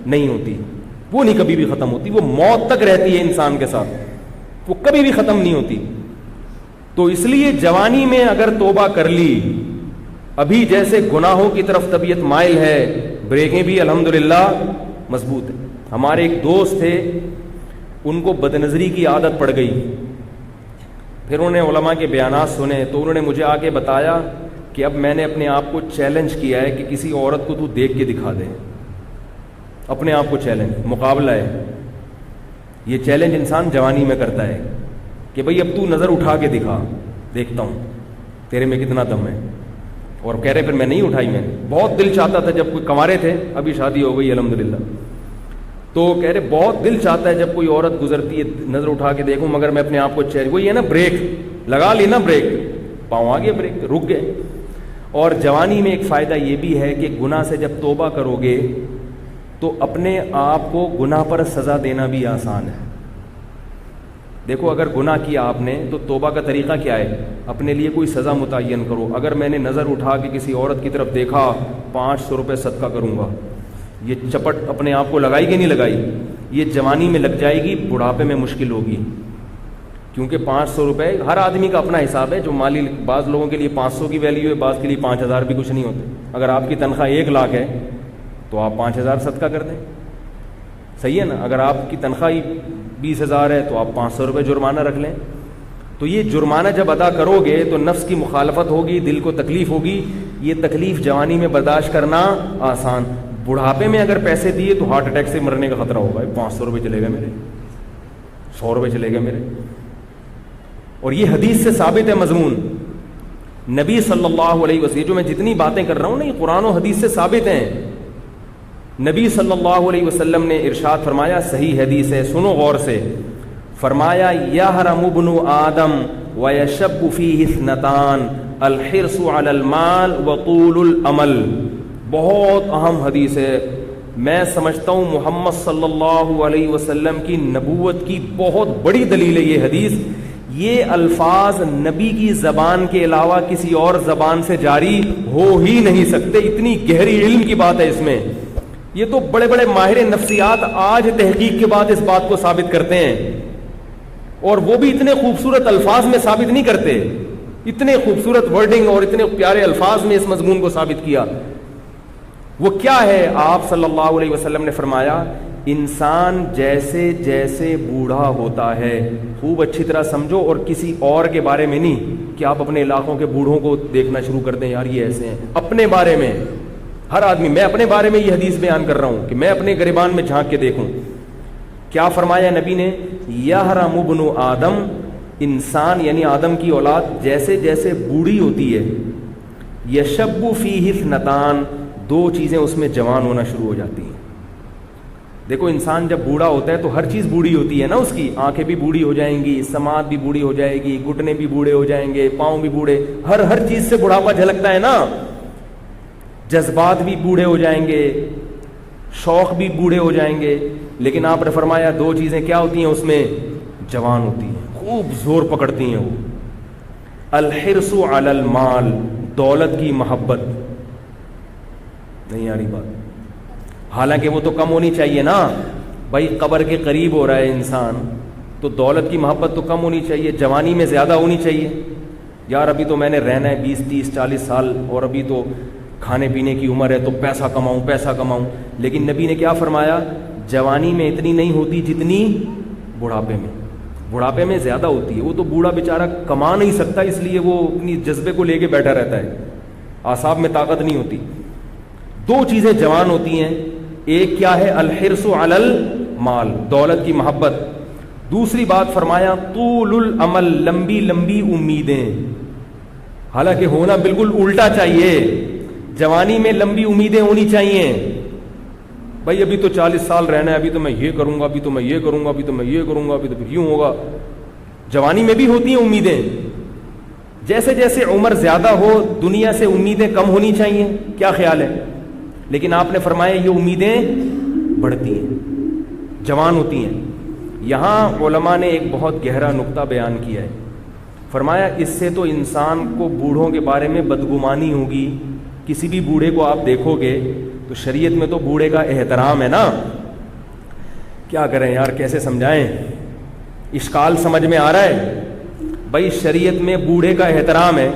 نہیں ہوتی. وہ نہیں کبھی بھی ختم ہوتی, وہ موت تک رہتی ہے انسان کے ساتھ, وہ کبھی بھی ختم نہیں ہوتی. تو اس لیے جوانی میں اگر توبہ کر لی, ابھی جیسے گناہوں کی طرف طبیعت مائل ہے, بریکیں بھی الحمدللہ مضبوط ہیں. ہمارے ایک دوست تھے, ان کو بدنظری کی عادت پڑ گئی. پھر انہوں نے علماء کے بیانات سنے تو انہوں نے مجھے آ کے بتایا کہ اب میں نے اپنے آپ کو چیلنج کیا ہے کہ کسی عورت کو تو دیکھ کے دکھا دے. اپنے آپ کو چیلنج, مقابلہ ہے. یہ چیلنج انسان جوانی میں کرتا ہے کہ بھئی اب تو نظر اٹھا کے دکھا, دیکھتا ہوں تیرے میں کتنا دم ہے. اور کہہ رہے پھر میں نہیں اٹھائی. میں نے بہت دل چاہتا تھا جب کوئی کنوارے تھے, ابھی شادی ہو گئی الحمدللہ, تو کہہ رہے بہت دل چاہتا ہے جب کوئی عورت گزرتی ہے نظر اٹھا کے دیکھوں, مگر میں اپنے آپ کو وہی ہے نا بریک لگا لی نا, بریک پاؤں آ گیا, بریک رک گئے. اور جوانی میں ایک فائدہ یہ بھی ہے کہ گناہ سے جب توبہ کرو گے تو اپنے آپ کو گناہ پر سزا دینا بھی آسان ہے. دیکھو اگر گناہ کیا آپ نے تو توبہ کا طریقہ کیا ہے؟ اپنے لیے کوئی سزا متعین کرو. اگر میں نے نظر اٹھا کے کسی عورت کی طرف دیکھا, 500 روپے صدقہ کروں گا. یہ چپٹ اپنے آپ کو لگائی کہ نہیں لگائی؟ یہ جوانی میں لگ جائے گی, بڑھاپے میں مشکل ہوگی. کیونکہ 500 روپے ہر آدمی کا اپنا حساب ہے. جو مالی, بعض لوگوں کے لیے 500 کی ویلیو ہے, بعض کے لیے 5000 بھی کچھ نہیں ہوتے. اگر آپ کی تنخواہ 1 لاکھ ہے تو آپ 5000 صدقہ کر دیں, صحیح ہے نا. اگر آپ کی تنخواہ 20,000 ہے تو آپ 500 روپے جرمانہ رکھ لیں. تو یہ جرمانہ جب ادا کرو گے تو نفس کی مخالفت ہوگی, دل کو تکلیف ہوگی. یہ تکلیف جوانی میں برداشت کرنا آسان. بڑھاپے میں اگر پیسے دیے تو ہارٹ اٹیک سے مرنے کا خطرہ ہوگا. 500 روپے چلے گئے میرے, 100 روپے چلے گئے میرے. اور یہ حدیث سے ثابت ہے مضمون. نبی صلی اللہ علیہ وسلم, جو میں جتنی باتیں کر رہا ہوں نا یہ قرآن و حدیث سے ثابت ہیں. نبی صلی اللہ علیہ وسلم نے ارشاد فرمایا, صحیح حدیث ہے, سنو غور سے, فرمایا یحرم ابن آدم ویشب فیہ اثنتان الحرص علی المال وطول الامل. بہت اہم حدیث ہے. میں سمجھتا ہوں محمد صلی اللہ علیہ وسلم کی نبوت کی بہت بڑی دلیل ہے یہ حدیث. یہ الفاظ نبی کی زبان کے علاوہ کسی اور زبان سے جاری ہو ہی نہیں سکتے. اتنی گہری علم کی بات ہے اس میں. یہ تو بڑے بڑے ماہر نفسیات آج تحقیق کے بعد اس بات کو ثابت کرتے ہیں, اور وہ بھی اتنے خوبصورت الفاظ میں ثابت نہیں کرتے. اتنے خوبصورت ورڈنگ اور اتنے پیارے الفاظ میں اس مضمون کو ثابت کیا. وہ کیا ہے؟ آپ صلی اللہ علیہ وسلم نے فرمایا, انسان جیسے جیسے بوڑھا ہوتا ہے, خوب اچھی طرح سمجھو, اور کسی اور کے بارے میں نہیں کہ آپ اپنے علاقوں کے بوڑھوں کو دیکھنا شروع کر دیں, یار یہ ایسے ہیں. اپنے بارے میں, ہر آدمی, میں اپنے بارے میں یہ حدیث بیان کر رہا ہوں کہ میں اپنے گریبان میں جھانک کے دیکھوں. کیا فرمایا نبی نے؟ یحرم ابن آدم, انسان یعنی آدم کی اولاد جیسے جیسے بوڑھی ہوتی ہے, یشب فیہ اثنتان, 2 چیزیں اس میں جوان ہونا شروع ہو جاتی ہیں. دیکھو انسان جب بوڑھا ہوتا ہے تو ہر چیز بوڑھی ہوتی ہے نا, اس کی آنکھیں بھی بوڑھی ہو جائیں گی, سماعت بھی بوڑھی ہو جائے گی, گھٹنے بھی بوڑھے ہو جائیں گے, پاؤں بھی بوڑھے, ہر چیز سے بڑھاپا جھلکتا ہے نا. جذبات بھی بوڑھے ہو جائیں گے, شوق بھی بوڑھے ہو جائیں گے. لیکن آپ نے فرمایا 2 چیزیں کیا ہوتی ہیں اس میں؟ جوان ہوتی ہیں, خوب زور پکڑتی ہیں وہ. الحرص علی المال, دولت کی محبت. نہیں آ رہی بات؟ حالانکہ وہ تو کم ہونی چاہیے نا بھائی, قبر کے قریب ہو رہا ہے انسان تو دولت کی محبت تو کم ہونی چاہیے, جوانی میں زیادہ ہونی چاہیے. یار ابھی تو میں نے رہنا ہے 20 30 40 سال, اور ابھی تو کھانے پینے کی عمر ہے تو پیسہ کماؤں. لیکن نبی نے کیا فرمایا؟ جوانی میں اتنی نہیں ہوتی جتنی بڑھاپے میں. بڑھاپے میں زیادہ ہوتی ہے. وہ تو بوڑھا بیچارہ کما نہیں سکتا, اس لیے وہ اپنی جذبے کو لے کے بیٹھا رہتا ہے, اعصاب میں طاقت نہیں ہوتی. 2 چیزیں جوان ہوتی ہیں, ایک کیا ہے؟ الحرص علی المال, دولت کی محبت. دوسری بات فرمایا طول الامل, لمبی لمبی امیدیں. حالانکہ ہونا بالکل الٹا چاہیے. جوانی میں لمبی امیدیں ہونی چاہیے. بھائی ابھی تو 40 سال رہنا ہے, ابھی تو میں یہ کروں گا, ابھی تو میں یہ کروں گا, ابھی تو میں یہ کروں گا, ابھی تو پھر یوں ہوگا. جوانی میں بھی ہوتی ہیں امیدیں. جیسے جیسے عمر زیادہ ہو دنیا سے امیدیں کم ہونی چاہیے. کیا خیال ہے؟ لیکن آپ نے فرمایا یہ امیدیں بڑھتی ہیں, جوان ہوتی ہیں. یہاں علماء نے ایک بہت گہرا نقطہ بیان کیا ہے. فرمایا اس سے تو انسان کو بوڑھوں کے بارے میں بدگمانی ہوگی. کسی بھی بوڑھے کو آپ دیکھو گے تو شریعت میں تو بوڑھے کا احترام ہے نا. کیا کریں یار, کیسے سمجھائیں؟ اشکال سمجھ میں آ رہا ہے؟ بھائی شریعت میں بوڑھے کا احترام ہے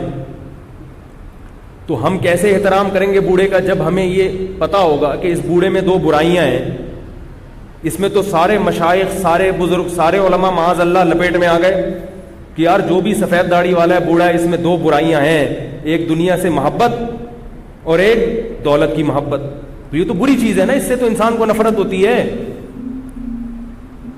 تو ہم کیسے احترام کریں گے بوڑھے کا جب ہمیں یہ پتا ہوگا کہ اس بوڑھے میں 2 برائیاں ہیں. اس میں تو سارے مشائخ, سارے بزرگ, سارے علماء معاذ اللہ لپیٹ میں آ گئے کہ یار جو بھی سفید داڑھی والا ہے بوڑھا ہے, اس میں 2 برائیاں ہیں, ایک دنیا سے محبت اور ایک دولت کی محبت. تو یہ تو بری چیز ہے نا, اس سے تو انسان کو نفرت ہوتی ہے.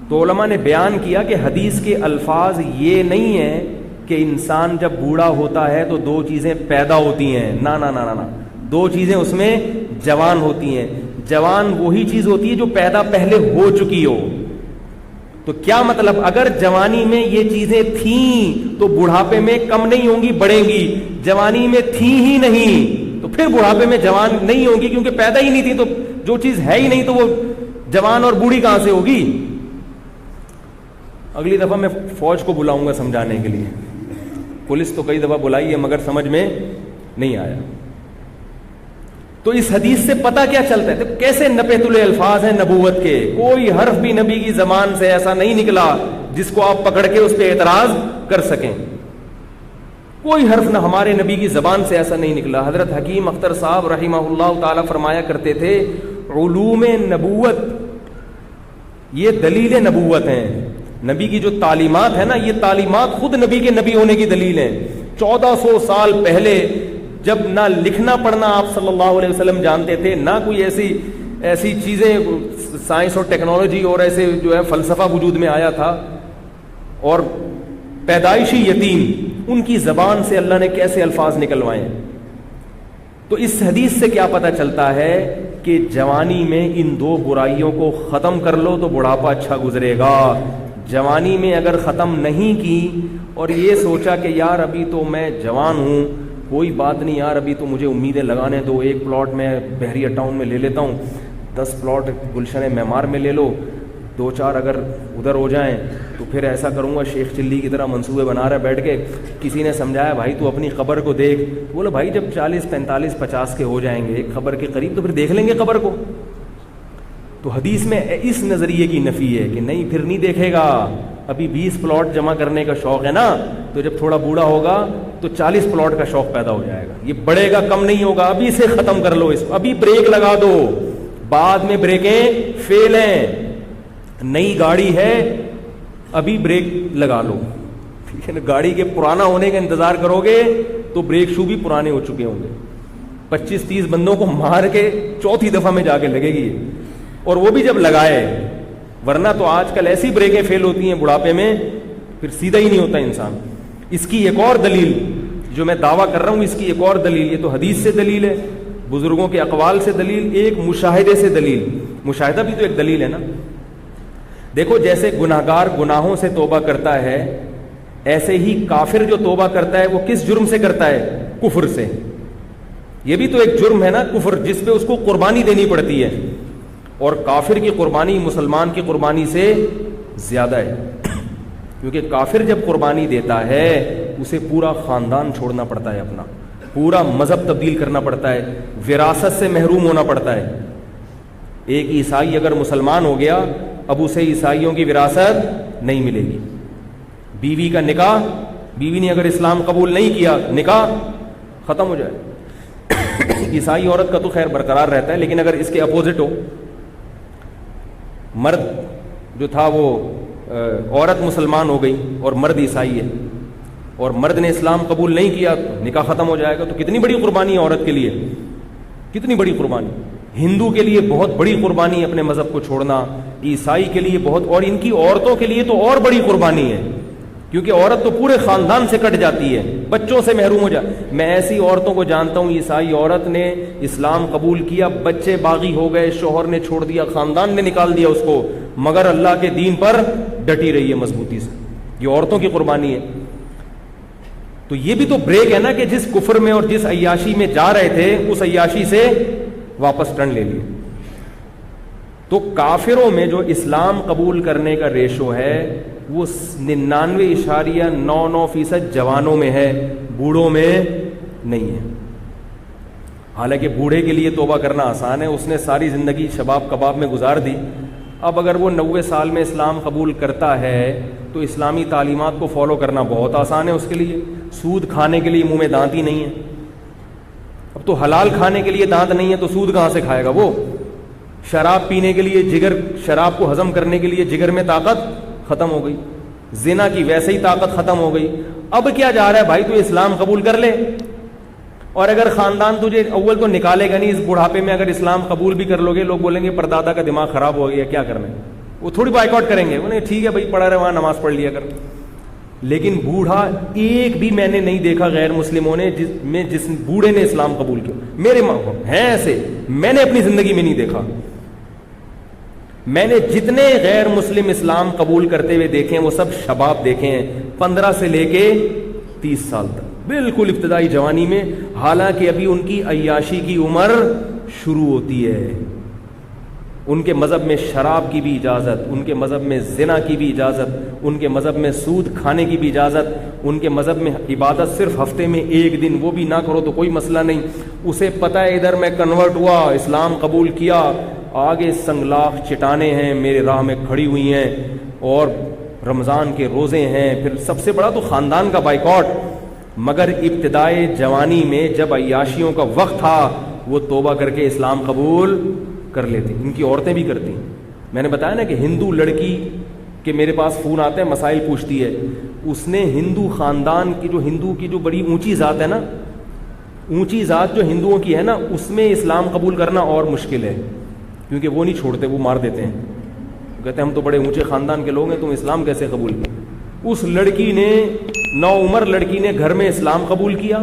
تو علماء نے بیان کیا کہ حدیث کے الفاظ یہ نہیں ہیں کہ انسان جب بوڑھا ہوتا ہے تو 2 چیزیں پیدا ہوتی ہیں. نا نا نا نا, 2 چیزیں اس میں جوان ہوتی ہیں. جوان وہی چیز ہوتی ہے جو پیدا پہلے ہو چکی ہو. تو کیا مطلب, اگر جوانی میں یہ چیزیں تھیں تو بڑھاپے میں کم نہیں ہوں گی, بڑھیں گی. جوانی میں تھیں ہی نہیں تو پھر بڑھاپے میں جوان نہیں ہوں گی, کیونکہ پیدا ہی نہیں تھی. تو جو چیز ہے ہی نہیں تو وہ جوان اور بوڑھی کہاں سے ہوگی؟ اگلی دفعہ میں فوج کو بلاؤں گا سمجھانے کے لیے. پولیس تو کئی دفعہ بلائی ہے مگر سمجھ میں نہیں آیا. تو اس حدیث سے پتہ کیا چلتا ہے؟ تو کیسے نپیت الفاظ ہیں نبوت کے, کوئی حرف بھی نبی کی زبان سے ایسا نہیں نکلا جس کو آپ پکڑ کے اس پہ اعتراض کر سکیں. کوئی حرف نہ ہمارے نبی کی زبان سے ایسا نہیں نکلا. حضرت حکیم اختر صاحب رحمہ اللہ تعالی فرمایا کرتے تھے, علوم نبوت یہ دلیل نبوت ہیں. نبی کی جو تعلیمات ہے نا, یہ تعلیمات خود نبی کے نبی ہونے کی دلیل ہیں. 1400 سال پہلے جب نہ لکھنا پڑھنا آپ صلی اللہ علیہ وسلم جانتے تھے, نہ کوئی ایسی چیزیں سائنس اور ٹیکنالوجی اور ایسے جو ہے فلسفہ وجود میں آیا تھا, اور پیدائشی یتیم ان کی زبان سے اللہ نے کیسے الفاظ نکلوائے. تو اس حدیث سے کیا پتہ چلتا ہے کہ جوانی میں ان 2 برائیوں کو ختم کر لو تو بڑھاپا اچھا گزرے گا. جوانی میں اگر ختم نہیں کی اور یہ سوچا کہ یار ابھی تو میں جوان ہوں, کوئی بات نہیں یار, ابھی تو مجھے امیدیں لگانے دو, 1 پلاٹ میں بحریہ ٹاؤن میں لے لیتا ہوں, 10 پلاٹ گلشن معمار میں لے لو, 2-4 اگر ادھر ہو جائیں تو پھر ایسا کروں گا شیخ چلی کی طرح منصوبے بنا رہا ہے بیٹھ کے. کسی نے سمجھایا بھائی تو اپنی قبر کو دیکھ, بولو بھائی جب 40 45 50 کے ہو جائیں گے, ایک قبر کے قریب, تو پھر دیکھ لیں گے قبر کو. تو حدیث میں اس نظریے کی نفی ہے کہ نہیں پھر نہیں دیکھے گا. ابھی 20 پلاٹ جمع کرنے کا شوق ہے نا, تو جب تھوڑا بوڑھا ہوگا تو 40 پلاٹ کا شوق پیدا ہو جائے گا. یہ بڑھے گا, کم نہیں ہوگا. ابھی سے ختم کر لو اس, ابھی بریک لگا دو, بعد میں بریکیں فیل ہیں. نئی گاڑی ہے, ابھی بریک لگا لو. ٹھیک ہے نا, گاڑی کے پرانا ہونے کا انتظار کرو گے تو بریک شو بھی پرانے ہو چکے ہوں گے. 25-30 بندوں کو مار کے 4تھی دفعہ میں جا کے لگے گی, اور وہ بھی جب لگائے, ورنہ تو آج کل ایسی بریکیں فیل ہوتی ہیں بڑھاپے میں پھر سیدھا ہی نہیں ہوتا انسان. اس کی ایک اور دلیل جو میں دعویٰ کر رہا ہوں, اس کی ایک اور دلیل, یہ تو حدیث سے دلیل ہے, بزرگوں کے اقوال سے دلیل, ایک مشاہدے سے دلیل. مشاہدہ بھی تو ایک دلیل ہے نا. دیکھو جیسے گناہگار گناہوں سے توبہ کرتا ہے, ایسے ہی کافر جو توبہ کرتا ہے وہ کس جرم سے کرتا ہے؟ کفر سے. یہ بھی تو ایک جرم ہے نا کفر, جس پہ اس کو قربانی دینی پڑتی ہے, اور کافر کی قربانی مسلمان کی قربانی سے زیادہ ہے, کیونکہ کافر جب قربانی دیتا ہے اسے پورا خاندان چھوڑنا پڑتا ہے, اپنا پورا مذہب تبدیل کرنا پڑتا ہے, وراثت سے محروم ہونا پڑتا ہے. ایک عیسائی اگر مسلمان ہو گیا اب اسے عیسائیوں کی وراثت نہیں ملے گی. بیوی کا نکاح, بیوی نے اگر اسلام قبول نہیں کیا, نکاح ختم ہو جائے. عیسائی عورت کا تو خیر برقرار رہتا ہے, لیکن اگر اس کے اپوزٹ ہو, مرد جو تھا وہ عورت مسلمان ہو گئی اور مرد عیسائی ہے, اور مرد نے اسلام قبول نہیں کیا تو نکاح ختم ہو جائے گا. تو کتنی بڑی قربانی ہے عورت کے لیے, کتنی بڑی قربانی. ہندو کے لیے بہت بڑی قربانی ہے اپنے مذہب کو چھوڑنا, عیسائی کے لیے بہت, اور ان کی عورتوں کے لیے تو اور بڑی قربانی ہے, کیونکہ عورت تو پورے خاندان سے کٹ جاتی ہے, بچوں سے محروم ہو جائے. میں ایسی عورتوں کو جانتا ہوں, عیسائی عورت نے اسلام قبول کیا, بچے باغی ہو گئے, شوہر نے چھوڑ دیا, خاندان نے نکال دیا اس کو, مگر اللہ کے دین پر ڈٹی رہی ہے مضبوطی سے. یہ عورتوں کی قربانی ہے. تو یہ بھی تو بریک ہے نا کہ جس کفر میں اور جس عیاشی میں جا رہے تھے اس عیاشی سے واپس ٹرن لے لیے. تو کافروں میں جو اسلام قبول کرنے کا ریشو ہے وہ 99.99% جوانوں میں ہے، بوڑھوں میں نہیں ہے۔ حالانکہ بوڑھے کے لیے توبہ کرنا آسان ہے، اس نے ساری زندگی شباب کباب میں گزار دی، اب اگر وہ 90 سال میں اسلام قبول کرتا ہے تو اسلامی تعلیمات کو فالو کرنا بہت آسان ہے اس کے لیے۔ سود کھانے کے لیے منہ میں دانت ہی نہیں ہے، اب تو حلال کھانے کے لیے دانت نہیں ہے تو سود کہاں سے کھائے گا وہ؟ شراب پینے کے لیے جگر، شراب کو ہضم کرنے کے لیے جگر میں طاقت ختم ہو گئی، زنا کی ویسے ہی طاقت ختم ہو گئی، اب کیا جا رہا ہے بھائی؟ تو اسلام قبول کر لے، اور اگر خاندان تجھے اول تو نکالے گا نہیں، اس بڑھاپے میں اگر اسلام قبول بھی کر لو گے لوگ بولیں گے پردادا کا دماغ خراب ہو گیا، کیا کرنا ہے؟ وہ تھوڑی بائیکاٹ کریں گے، انہیں ٹھیک ہے بھائی پڑھا رہے وہاں نماز پڑھ لیا کر۔ لیکن بوڑھا ایک بھی میں نے نہیں دیکھا غیر مسلموں نے جس بوڑھے نے اسلام قبول کیا، میرے ماں ہیں ایسے، میں نے اپنی زندگی میں نہیں دیکھا۔ میں نے جتنے غیر مسلم اسلام قبول کرتے ہوئے دیکھے ہیں وہ سب شباب دیکھے ہیں، 15 سے لے کے 30 سال تک، بالکل ابتدائی جوانی میں، حالانکہ ابھی ان کی عیاشی کی عمر شروع ہوتی ہے۔ ان کے مذہب میں شراب کی بھی اجازت، ان کے مذہب میں زنا کی بھی اجازت، ان کے مذہب میں سود کھانے کی بھی اجازت، ان کے مذہب میں عبادت صرف ہفتے میں 1 دن، وہ بھی نہ کرو تو کوئی مسئلہ نہیں۔ اسے پتہ ہے ادھر میں کنورٹ ہوا، اسلام قبول کیا، آگے سنگلاخ چٹانیں ہیں میرے راہ میں کھڑی ہوئی ہیں، اور رمضان کے روزے ہیں، پھر سب سے بڑا تو خاندان کا بائیکاٹ۔ مگر ابتدائے جوانی میں جب عیاشیوں کا وقت تھا وہ توبہ کر کے اسلام قبول کر لیتی، ان کی عورتیں بھی کرتی۔ میں نے بتایا نا کہ ہندو لڑکی کے میرے پاس فون آتے ہیں، مسائل پوچھتی ہے، اس نے ہندو خاندان کی ہندو کی جو بڑی اونچی ذات ہے نا، اونچی ذات جو ہندوؤں کی ہے نا، اس میں اسلام قبول کرنا اور مشکل ہے، کیونکہ وہ نہیں چھوڑتے، وہ مار دیتے ہیں، کہتے ہیں ہم تو بڑے اونچے خاندان کے لوگ ہیں، تم اسلام کیسے قبول کیا؟ اس لڑکی نے، نوعمر لڑکی نے گھر میں اسلام قبول کیا،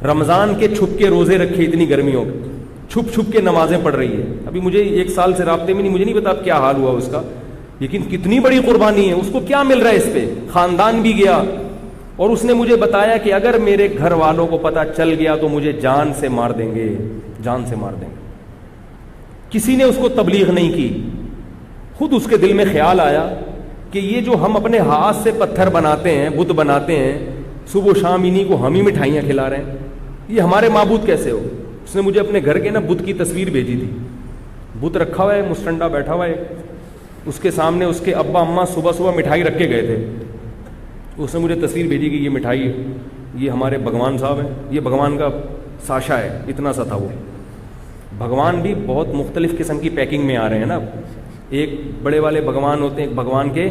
رمضان کے چھپ کے روزے رکھے، اتنی گرمیوں کے چھپ چھپ کے نمازیں پڑھ رہی ہے۔ ابھی مجھے 1 سال سے رابطے میں نہیں، مجھے نہیں پتا اب کیا حال ہوا اس کا، لیکن کتنی بڑی قربانی ہے، اس کو کیا مل رہا ہے اس پہ؟ خاندان بھی گیا، اور اس نے مجھے بتایا کہ اگر میرے گھر والوں کو پتا چل گیا تو مجھے جان سے مار دیں گے، جان سے مار دیں گے۔ کسی نے اس کو تبلیغ نہیں کی، خود اس کے دل میں خیال آیا کہ یہ جو ہم اپنے ہاتھ سے پتھر بناتے ہیں، بت بناتے ہیں، صبح و شام انہی کو ہم ہی مٹھائیاں کھلا رہے ہیں، یہ ہمارے معبود کیسے ہو؟ اس نے مجھے اپنے گھر کے نا بت کی تصویر بھیجی تھی، بت رکھا ہوا ہے، مستنڈا بیٹھا ہوا ہے، اس کے سامنے اس کے ابا اماں صبح صبح مٹھائی رکھ کے گئے تھے، اس نے مجھے تصویر بھیجی کہ یہ مٹھائی، یہ ہمارے بھگوان صاحب ہیں، یہ بھگوان کا ساشا ہے، اتنا سا تھا وہ۔ بھگوان بھی بہت مختلف قسم کی پیکنگ میں آ رہے ہیں نا، ایک بڑے والے بھگوان ہوتے ہیں، ایک بھگوان کے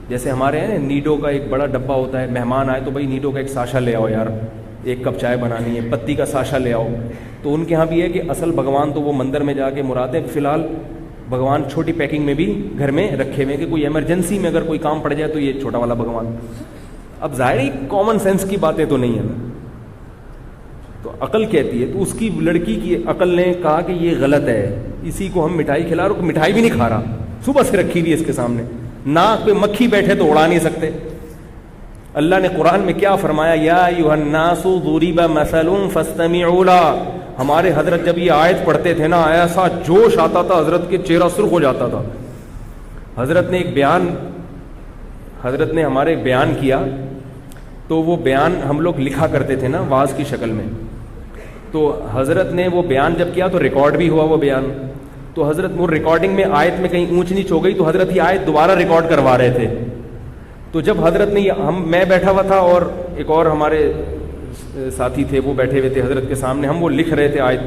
جیسے ہمارے ہیں نیڈو کا ایک بڑا ڈبہ ہوتا ہے، مہمان آئے تو بھائی نیڈو کا ایک ساشا لے آؤ یار، 1 کپ چائے بنانی ہے، پتی کا ساشا لے آؤ۔ تو ان کے ہاں بھی ہے کہ اصل بھگوان تو وہ مندر میں جا کے مراتے ہیں، فی الحال بھگوان چھوٹی پیکنگ میں بھی گھر میں رکھے ہوئے کہ کوئی ایمرجنسی میں اگر کوئی کام پڑ جائے تو یہ چھوٹا والا بھگوان۔ اب ظاہر ہی کامن سینس کی باتیں تو نہیں ہیں، تو عقل کہتی ہے، تو اس کی لڑکی کی عقل نے کہا کہ یہ غلط ہے، اسی کو ہم مٹھائی کھلا رہے، مٹھائی بھی نہیں کھا رہا، صبح سے رکھی ہوئی اس کے سامنے، نہ کوئی مکھی بیٹھے تو اڑا نہیں سکتے۔ اللہ نے قرآن میں کیا فرمایا؟ یا ایھا الناس ضرب مثل فاستمعوا له۔ ہمارے حضرت جب یہ آیت پڑھتے تھے نا، ایسا جوش آتا تھا، حضرت کے چہرہ سرخ ہو جاتا تھا۔ حضرت نے ہمارے بیان کیا، تو وہ بیان ہم لوگ لکھا کرتے تھے نا واعظ کی شکل میں، تو حضرت نے وہ بیان جب کیا تو ریکارڈ بھی ہوا وہ بیان، تو حضرت وہ ریکارڈنگ میں آیت میں کہیں اونچ نیچ ہو گئی تو حضرت یہ آیت دوبارہ ریکارڈ کروا رہے تھے۔ تو جب حضرت نے میں بیٹھا ہوا تھا اور ایک اور ہمارے ساتھی تھے، وہ بیٹھے ہوئے تھے حضرت کے سامنے، ہم وہ لکھ رہے تھے آیت،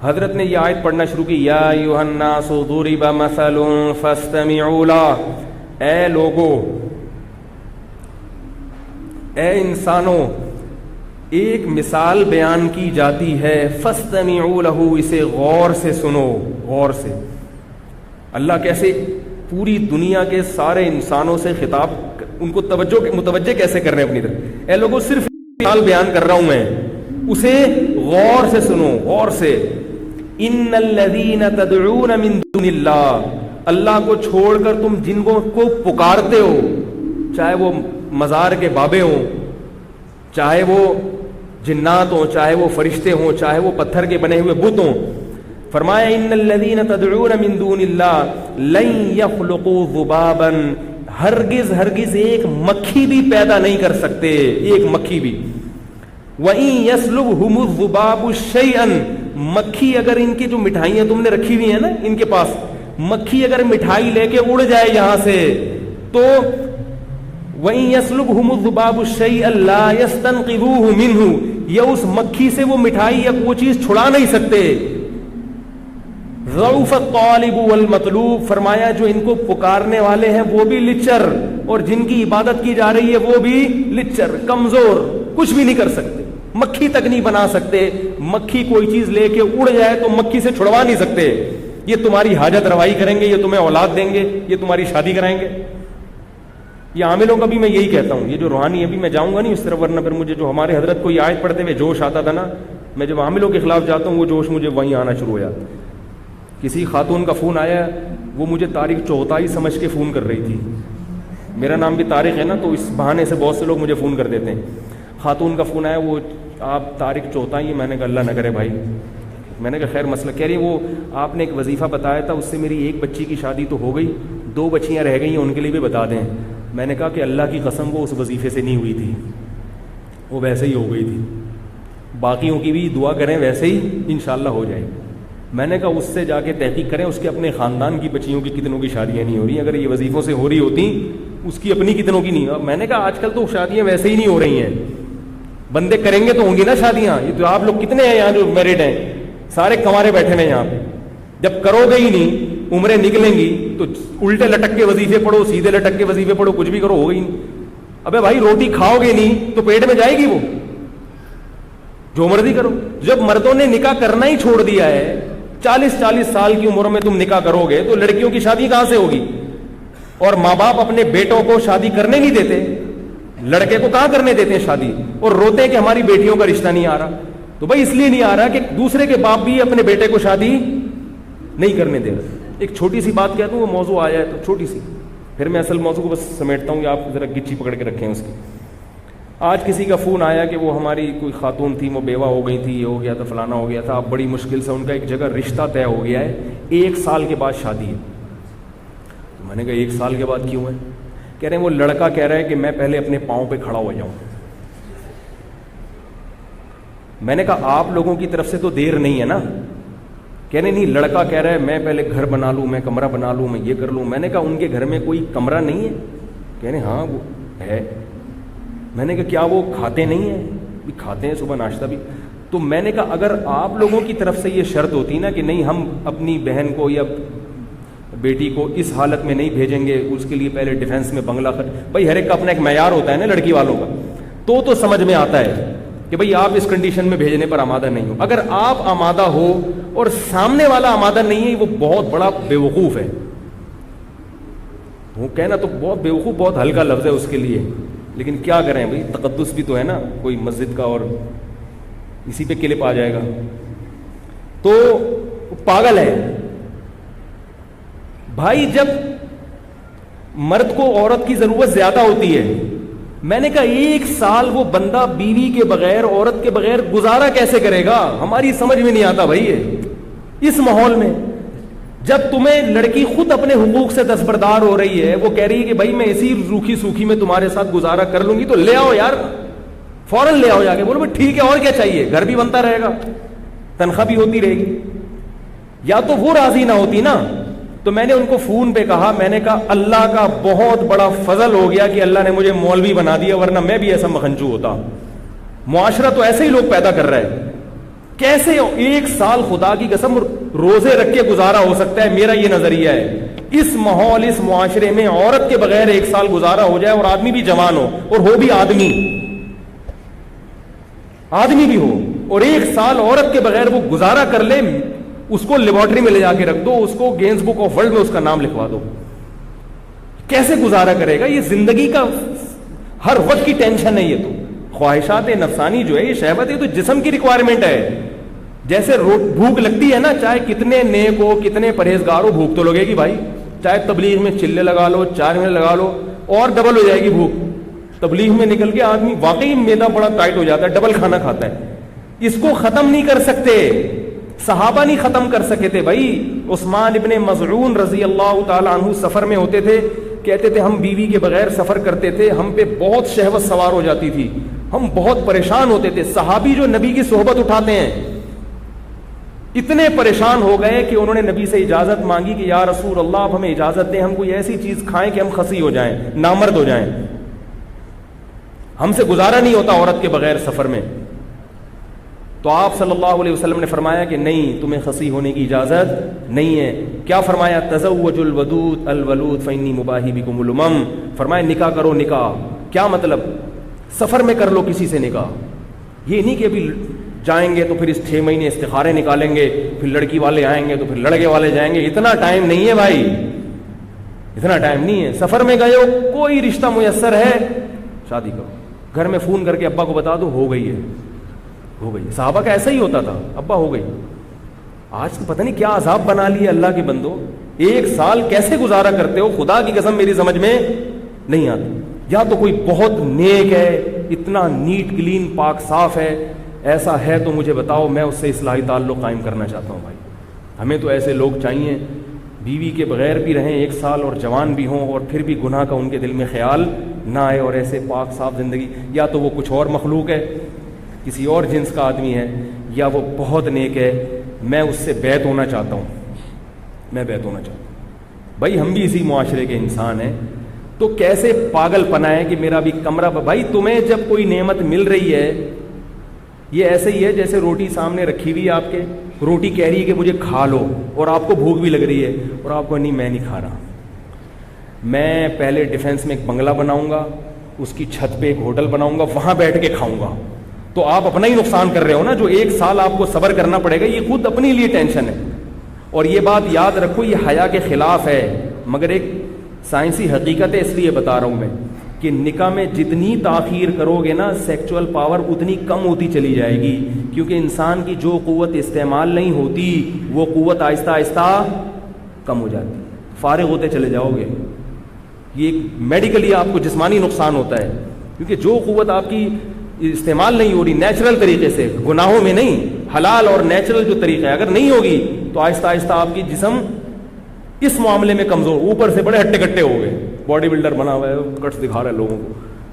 حضرت نے یہ آیت پڑھنا شروع کی، یا ایھا الناس ضرب مثل فاستمعوا له۔ اے لوگو، اے انسانوں، ایک مثال بیان کی جاتی ہے، فاستمعوا له، اسے غور سے سنو، غور سے۔ اللہ کیسے پوری دنیا کے سارے انسانوں سے خطاب، ان کو متوجہ کیسے کر رہے ہیں اپنی طرف؟ اے لوگوں، صرف مثال بیان کر رہا ہوں میں، اسے غور سے سنو، غور سے۔ ان الذین تدعون من دون اللہ، اللہ کو چھوڑ کر تم جن کو پکارتے ہو، چاہے وہ مزار کے بابے ہوں، چاہے وہ جنات ہوں، چاہے وہ فرشتے ہوں، چاہے وہ پتھر کے بنے ہوئے بت ہوں، فرمایا ان الذین تدعون من دون اللہ لن یخلقوا ذبابا، ہرگز ہرگز ایک مکھی بھی پیدا نہیں کر سکتے, ایک مکھی بھی. وَإِن يَسْلُبْهُمُ الذُّبَابُ شَيْئًا, مکھی اگر ان کی جو مٹھائیاں تم نے رکھی ہوئی ہیں نا ان کے پاس, مکھی اگر مٹھائی لے کے اڑ جائے یہاں سے تو وَإِن يَسْلُبْهُمُ الذُّبَابُ شَيْئًا لَا يَسْتَنقِذُوهُ مِنْهُ, یہ اس مکھی سے وہ مٹھائی یا وہ چیز چھڑا نہیں سکتے. ضعف الطالب والمطلوب, فرمایا جو ان کو پکارنے والے ہیں وہ بھی لچر, اور جن کی عبادت کی جا رہی ہے وہ بھی لچر, کمزور, کچھ بھی نہیں کر سکتے, مکھی تک نہیں بنا سکتے. مکھی کوئی چیز لے کے اڑ جائے تو مکھی سے چھڑوا نہیں سکتے. یہ تمہاری حاجت روائی کریں گے, یہ تمہیں اولاد دیں گے, یہ تمہاری شادی کرائیں گے. یہ عاملوں کا بھی میں یہی کہتا ہوں, یہ جو روحانی ابھی میں جاؤں گا نہیں اس طرف, ورنہ پھر مجھے جو ہمارے حضرت کو یہ آیت پڑھتے ہوئے جوش آتا تھا نا, میں جب عاملوں کے خلاف جاتا ہوں وہ جوش مجھے وہیں آنا شروع ہو جاتا. کسی خاتون کا فون آیا, وہ مجھے طارق چوغتائی سمجھ کے فون کر رہی تھی. میرا نام بھی طارق ہے نا, تو اس بہانے سے بہت سے لوگ مجھے فون کر دیتے ہیں. خاتون کا فون آیا, وہ آپ طارق چوغتائی, میں نے کہا اللہ نہ کرے بھائی. میں نے کہا خیر مسئلہ, کہہ رہی وہ آپ نے ایک وظیفہ بتایا تھا, اس سے میری ایک بچی کی شادی تو ہو گئی, 2 بچیاں رہ گئی ہیں, ان کے لیے بھی بتا دیں. میں نے کہا کہ اللہ کی قسم وہ اس وظیفے سے نہیں ہوئی تھی, وہ ویسے ہی ہو گئی تھی, باقیوں کی بھی دعا کریں ویسے ہی انشاءاللہ ہو جائے. میں نے کہا اس سے جا کے تحقیق کریں, اس کے اپنے خاندان کی بچیوں کی کتنوں کی شادیاں نہیں ہو رہی, اگر یہ وظیفوں سے ہو رہی ہوتی اس کی اپنی کتنوں کی نہیں. میں نے کہا آج کل تو شادیاں ویسے ہی نہیں ہو رہی ہیں, بندے کریں گے تو ہوں گی نا شادیاں. یہ تو آپ لوگ کتنے ہیں یہاں جو میرڈ ہیں, سارے کنوارے بیٹھے ہیں یہاں پہ. جب کرو گے ہی نہیں, عمریں نکلیں گی تو الٹے لٹک کے وظیفے پڑھو, سیدھے لٹک کے وظیفے پڑھو, کچھ بھی کرو, ہو گئی نہیں. ابے بھائی روٹی کھاؤ گے نہیں تو پیٹ میں جائے گی, وہ جو مرضی کرو. جب مردوں نے نکاح کرنا ہی چھوڑ دیا ہے, 40 سال کی عمر میں تم نکاح کرو گے تو لڑکیوں کی شادی کہاں سے ہوگی؟ اور ماں باپ اپنے بیٹوں کو شادی کرنے نہیں دیتے, لڑکے کو کہاں کرنے دیتے ہیں شادی, اور روتے ہیں کہ ہماری بیٹیوں کا رشتہ نہیں آ رہا. تو بھائی اس لیے نہیں آ رہا کہ دوسرے کے باپ بھی اپنے بیٹے کو شادی نہیں کرنے دے رہے. ایک چھوٹی سی بات کہتا ہوں, وہ موضوع آ جائے تو چھوٹی سی, پھر میں اصل موضوع کو بس سمیٹتا ہوں, یا آپ ذرا گچی پکڑ کے رکھیں اس کی. آج کسی کا فون آیا کہ وہ ہماری کوئی خاتون تھی, وہ بیوہ ہو گئی تھی, یہ ہو گیا تھا, فلانا ہو گیا تھا, اب بڑی مشکل سے ان کا ایک جگہ رشتہ طے ہو گیا ہے, 1 سال کے بعد شادی ہے. تو میں نے کہا 1 سال کے بعد کیوں ہے؟ کہہ رہے ہیں وہ لڑکا کہہ رہا ہے کہ میں پہلے اپنے پاؤں پہ کھڑا ہو جاؤں. میں نے کہا آپ لوگوں کی طرف سے تو دیر نہیں ہے نا. کہہ رہے نہیں, لڑکا کہہ رہا ہے میں پہلے گھر بنا لوں, میں کمرہ بنا لوں, میں یہ کر لوں. میں نے کہا ان کے گھر میں کوئی کمرہ نہیں ہے؟ کہہ رہے ہاں وہ ہے. میں نے کہا کیا وہ کھاتے نہیں ہیں؟ بھی کھاتے ہیں, صبح ناشتہ بھی. تو میں نے کہا اگر آپ لوگوں کی طرف سے یہ شرط ہوتی نا کہ نہیں ہم اپنی بہن کو یا بیٹی کو اس حالت میں نہیں بھیجیں گے, اس کے لیے پہلے ڈیفینس میں بنگلہ بھائی ہر ایک کا اپنا ایک معیار ہوتا ہے نا لڑکی والوں کا, تو سمجھ میں آتا ہے کہ بھئی آپ اس کنڈیشن میں بھیجنے پر آمادہ نہیں ہو. اگر آپ آمادہ ہو اور سامنے والا آمادہ نہیں ہے, وہ بہت بڑا بیوقوف ہے. وہ کہنا تو بہت بیوقوف بہت ہلکا لفظ ہے اس کے لیے, لیکن کیا کریں بھئی, تقدس بھی تو ہے نا کوئی مسجد کا, اور اسی پہ کلپ آ جائے گا. تو پاگل ہے بھائی. جب مرد کو عورت کی ضرورت زیادہ ہوتی ہے, میں نے کہا 1 سال وہ بندہ بیوی کے بغیر, عورت کے بغیر گزارا کیسے کرے گا؟ ہماری سمجھ میں نہیں آتا بھائی. اس ماحول میں جب تمہیں لڑکی خود اپنے حقوق سے دستبردار ہو رہی ہے, وہ کہہ رہی ہے کہ بھائی میں اسی روکھی سوکھی میں تمہارے ساتھ گزارا کر لوں گی, تو لے آؤ یار, فوراً لے آؤ جا کے. بولو بھائی ٹھیک ہے, اور کیا چاہیے, گھر بھی بنتا رہے گا, تنخواہ بھی ہوتی رہے گی. یا تو وہ راضی نہ ہوتی نا. تو میں نے ان کو فون پہ کہا, میں نے کہا اللہ کا بہت بڑا فضل ہو گیا کہ اللہ نے مجھے مولوی بنا دیا, ورنہ میں بھی ایسا مکھنچو ہوتا. معاشرہ تو ایسے ہی لوگ پیدا کر رہا ہے. کیسے 1 سال خدا کی قسم روزے رکھ کے گزارا ہو سکتا ہے؟ میرا یہ نظریہ ہے. اس ماحول, اس معاشرے میں عورت کے بغیر 1 سال گزارا ہو جائے, اور آدمی بھی جوان ہو, اور ہو بھی آدمی بھی ہو, اور 1 سال عورت کے بغیر وہ گزارا کر لے, اس کو لیبارٹری میں لے جا کے رکھ دو, اس کو گینز بک آف ورلڈ میں اس کا نام لکھوا دو. کیسے گزارا کرے گا؟ یہ زندگی کا ہر وقت کی ٹینشن ہے. یہ تو خواہشات نفسانی جو ہے, یہ شہوت ہے, تو جسم کی ریکوائرمنٹ ہے. جیسے بھوک لگتی ہے نا, چاہے کتنے نیک ہو, کتنے پرہیزگار ہو, بھوک تو لگے گی بھائی. چاہے تبلیغ میں چلے لگا لو, 4 مہینے لگا لو, اور ڈبل ہو جائے گی بھوک. تبلیغ میں نکل کے آدمی واقعی میدا بڑا ٹائٹ ہو جاتا ہے, ڈبل کھانا کھاتا ہے. اس کو ختم نہیں کر سکتے, صحابہ نہیں ختم کر سکے تھے بھائی. عثمان ابن مظعون رضی اللہ تعالی عنہ سفر میں ہوتے تھے, کہتے تھے ہم بیوی کے بغیر سفر کرتے تھے، ہم پہ بہت شہوت سوار ہو جاتی تھی، ہم بہت پریشان ہوتے تھے۔ صحابی جو نبی کی صحبت اٹھاتے ہیں اتنے پریشان ہو گئے کہ انہوں نے نبی سے اجازت مانگی کہ یا رسول اللہ آپ ہمیں اجازت دیں، ہم کوئی ایسی چیز کھائیں کہ ہم خسی ہو جائیں، نامرد ہو جائیں، ہم سے گزارا نہیں ہوتا عورت کے بغیر سفر میں۔ تو آپ صلی اللہ علیہ وسلم نے فرمایا کہ نہیں، تمہیں خسی ہونے کی اجازت نہیں ہے۔ کیا فرمایا؟ تزوجوا الودود الولود فإنی مباحی بکم الامم، فرمایا نکاح کرو۔ نکاح کیا مطلب؟ سفر میں کر لو کسی سے نکاح، یہ نہیں کہ ابھی جائیں گے تو پھر اس 6 مہینے استخارے نکالیں گے، پھر لڑکی والے آئیں گے تو پھر لڑکے والے جائیں گے، اتنا ٹائم نہیں ہے بھائی، اتنا ٹائم نہیں ہے۔ سفر میں گئے ہو، کوئی رشتہ میسر ہے، شادی کرو، گھر میں فون کر کے ابا کو بتا دو ہو گئی ہے، ہو گئی۔ صحابہ کا ایسا ہی ہوتا تھا، ابا ہو گئی۔ آج تو پتہ نہیں کیا عذاب بنا لیا اللہ کے بندو، 1 سال کیسے گزارا کرتے ہو خدا کی قسم میری سمجھ میں نہیں آتی۔ یا تو کوئی بہت نیک ہے، اتنا نیٹ کلین پاک صاف ہے، ایسا ہے تو مجھے بتاؤ، میں اس سے اصلاحی تعلق قائم کرنا چاہتا ہوں بھائی۔ ہمیں تو ایسے لوگ چاہیے، بیوی کے بغیر بھی رہیں 1 سال اور جوان بھی ہوں اور پھر بھی گناہ کا ان کے دل میں خیال نہ آئے، اور ایسے پاک صاف زندگی۔ یا تو وہ کچھ اور مخلوق ہے، کسی اور جنس کا آدمی ہے، یا وہ بہت نیک ہے، میں اس سے بیعت ہونا چاہتا ہوں، میں بیعت ہونا چاہتا ہوں۔ بھائی ہم بھی اسی معاشرے کے انسان ہیں، تو کیسے پاگل پنا ہے کہ میرا بھی کمرہ، بھائی تمہیں جب کوئی نعمت مل رہی ہے، یہ ایسے ہی ہے جیسے روٹی سامنے رکھی ہوئی ہے آپ کے، روٹی کہہ رہی ہے کہ مجھے کھا لو، اور آپ کو بھوک بھی لگ رہی ہے، اور آپ کو نہیں میں نہیں کھا رہا، میں پہلے ڈیفینس میں ایک بنگلہ بناؤں گا، اس کی چھت پہ ایک ہوٹل بناؤں گا، وہاں بیٹھ کے کھاؤں گا۔ تو آپ اپنا ہی نقصان کر رہے ہو نا، جو 1 سال آپ کو صبر کرنا پڑے گا، یہ خود اپنے لیے ٹینشن ہے۔ اور یہ بات یاد رکھو، یہ حیا کے خلاف ہے، مگر ایک سائنسی حقیقت ہے، اس لیے بتا رہا ہوں میں کہ نکاح میں جتنی تاخیر کرو گے نا، سیکچول پاور اتنی کم ہوتی چلی جائے گی، کیونکہ انسان کی جو قوت استعمال نہیں ہوتی وہ قوت آہستہ آہستہ کم ہو جاتی، فارغ ہوتے چلے جاؤ گے۔ یہ میڈیکلی آپ کو جسمانی نقصان ہوتا ہے، کیونکہ جو قوت آپ کی استعمال نہیں ہو رہی نیچرل طریقے سے، گناہوں میں نہیں، حلال اور نیچرل جو طریقہ ہے، اگر نہیں ہوگی تو آہستہ آہستہ آپ کی جسم اس معاملے میں کمزور، اوپر سے بڑے ہٹے کٹے ہو گئے، باڈی بلڈر بنا ہوا ہے، کٹس دکھا رہا ہے لوگوں کو،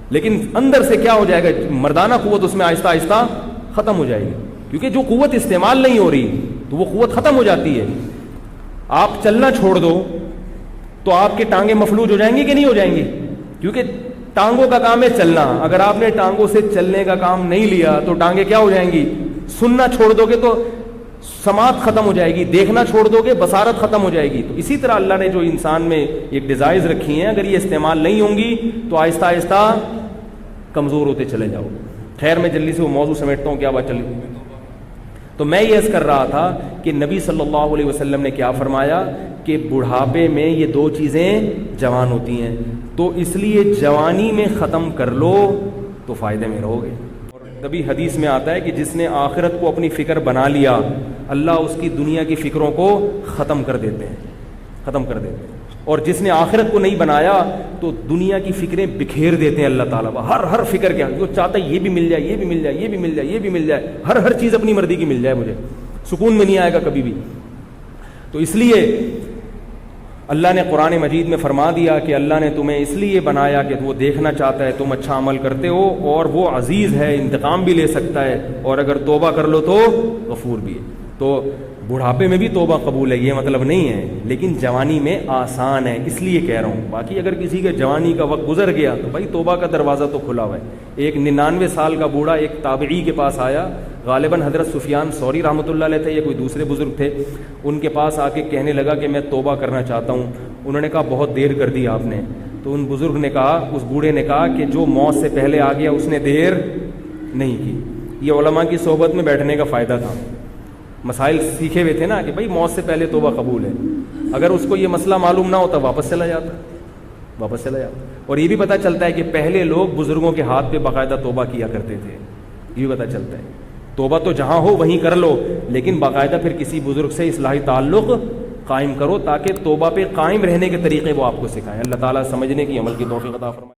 لیکن اندر سے کیا ہو جائے گا، مردانہ قوت اس میں آہستہ آہستہ ختم ہو جائے گی، کیونکہ جو قوت استعمال نہیں ہو رہی تو وہ قوت ختم ہو جاتی ہے۔ آپ چلنا چھوڑ دو تو آپ کی ٹانگیں مفلوج ہو جائیں گی کہ نہیں ہو جائیں گی؟ کیونکہ ٹانگوں کا کام ہے چلنا، اگر آپ نے ٹانگوں سے چلنے کا کام نہیں لیا تو ٹانگیں کیا ہو جائیں گی؟ سننا چھوڑ دو گے تو سماعت ختم ہو جائے گی، دیکھنا چھوڑ دو گے بصارت ختم ہو جائے گی۔ تو اسی طرح اللہ نے جو انسان میں ایک ڈیزائرز رکھی ہیں، اگر یہ استعمال نہیں ہوں گی تو آہستہ آہستہ کمزور ہوتے چلے جاؤ۔ خیر میں جلدی سے وہ موضوع سمیٹتا ہوں، کیا بات چلی؟ تو میں یہ عرض کر رہا تھا کہ نبی صلی اللہ علیہ وسلم نے کیا فرمایا کہ بڑھاپے میں یہ 2 چیزیں جوان ہوتی ہیں، تو اس لیے جوانی میں ختم کر لو تو فائدے میں رہو گے۔ اور نبی حدیث میں آتا ہے کہ جس نے آخرت کو اپنی فکر بنا لیا، اللہ اس کی دنیا کی فکروں کو ختم کر دیتے ہیں، ختم کر دیتے ہیں۔ اور جس نے آخرت کو نہیں بنایا تو دنیا کی فکریں بکھیر دیتے ہیں اللہ تعالیٰ، ہر فکر کیا جو چاہتا ہے یہ بھی مل جائے، یہ بھی مل جائے، یہ بھی مل جائے، یہ بھی مل جائے، ہر چیز اپنی مرضی کی مل جائے، مجھے سکون میں نہیں آئے گا کبھی بھی۔ تو اس لیے اللہ نے قرآن مجید میں فرما دیا کہ اللہ نے تمہیں اس لیے بنایا کہ وہ دیکھنا چاہتا ہے تم اچھا عمل کرتے ہو، اور وہ عزیز ہے، انتقام بھی لے سکتا ہے، اور اگر توبہ کر لو تو غفور بھی ہے۔ تو بڑھاپے میں بھی توبہ قبول ہے، یہ مطلب نہیں ہے، لیکن جوانی میں آسان ہے، اس لیے کہہ رہا ہوں۔ باقی اگر کسی کے جوانی کا وقت گزر گیا تو بھائی توبہ کا دروازہ تو کھلا ہوا ہے۔ ایک 99 سال کا بوڑھا ایک تابعی کے پاس آیا، غالباً حضرت سفیان ثوری رحمۃ اللہ علیہ تھے یا کوئی دوسرے بزرگ تھے، ان کے پاس آ کے کہنے لگا کہ میں توبہ کرنا چاہتا ہوں۔ انہوں نے کہا بہت دیر کر دی آپ نے۔ تو ان بزرگ نے کہا، اس بوڑھے نے کہا کہ جو موت سے پہلے آ گیا اس نے دیر نہیں کی۔ یہ علماء کی صحبت میں بیٹھنے کا فائدہ تھا، مسائل سیکھے ہوئے تھے نا کہ بھائی موت سے پہلے توبہ قبول ہے۔ اگر اس کو یہ مسئلہ معلوم نہ ہوتا واپس چلا جاتا۔ اور یہ بھی پتہ چلتا ہے کہ پہلے لوگ بزرگوں کے ہاتھ پہ باقاعدہ توبہ کیا کرتے تھے، یہ بھی پتہ چلتا ہے۔ توبہ تو جہاں ہو وہیں کر لو، لیکن باقاعدہ پھر کسی بزرگ سے اصلاحی تعلق قائم کرو تاکہ توبہ پہ قائم رہنے کے طریقے وہ آپ کو سکھائیں۔ اللہ تعالیٰ سمجھنے کی، عمل کی توفیق عطا فرمائے۔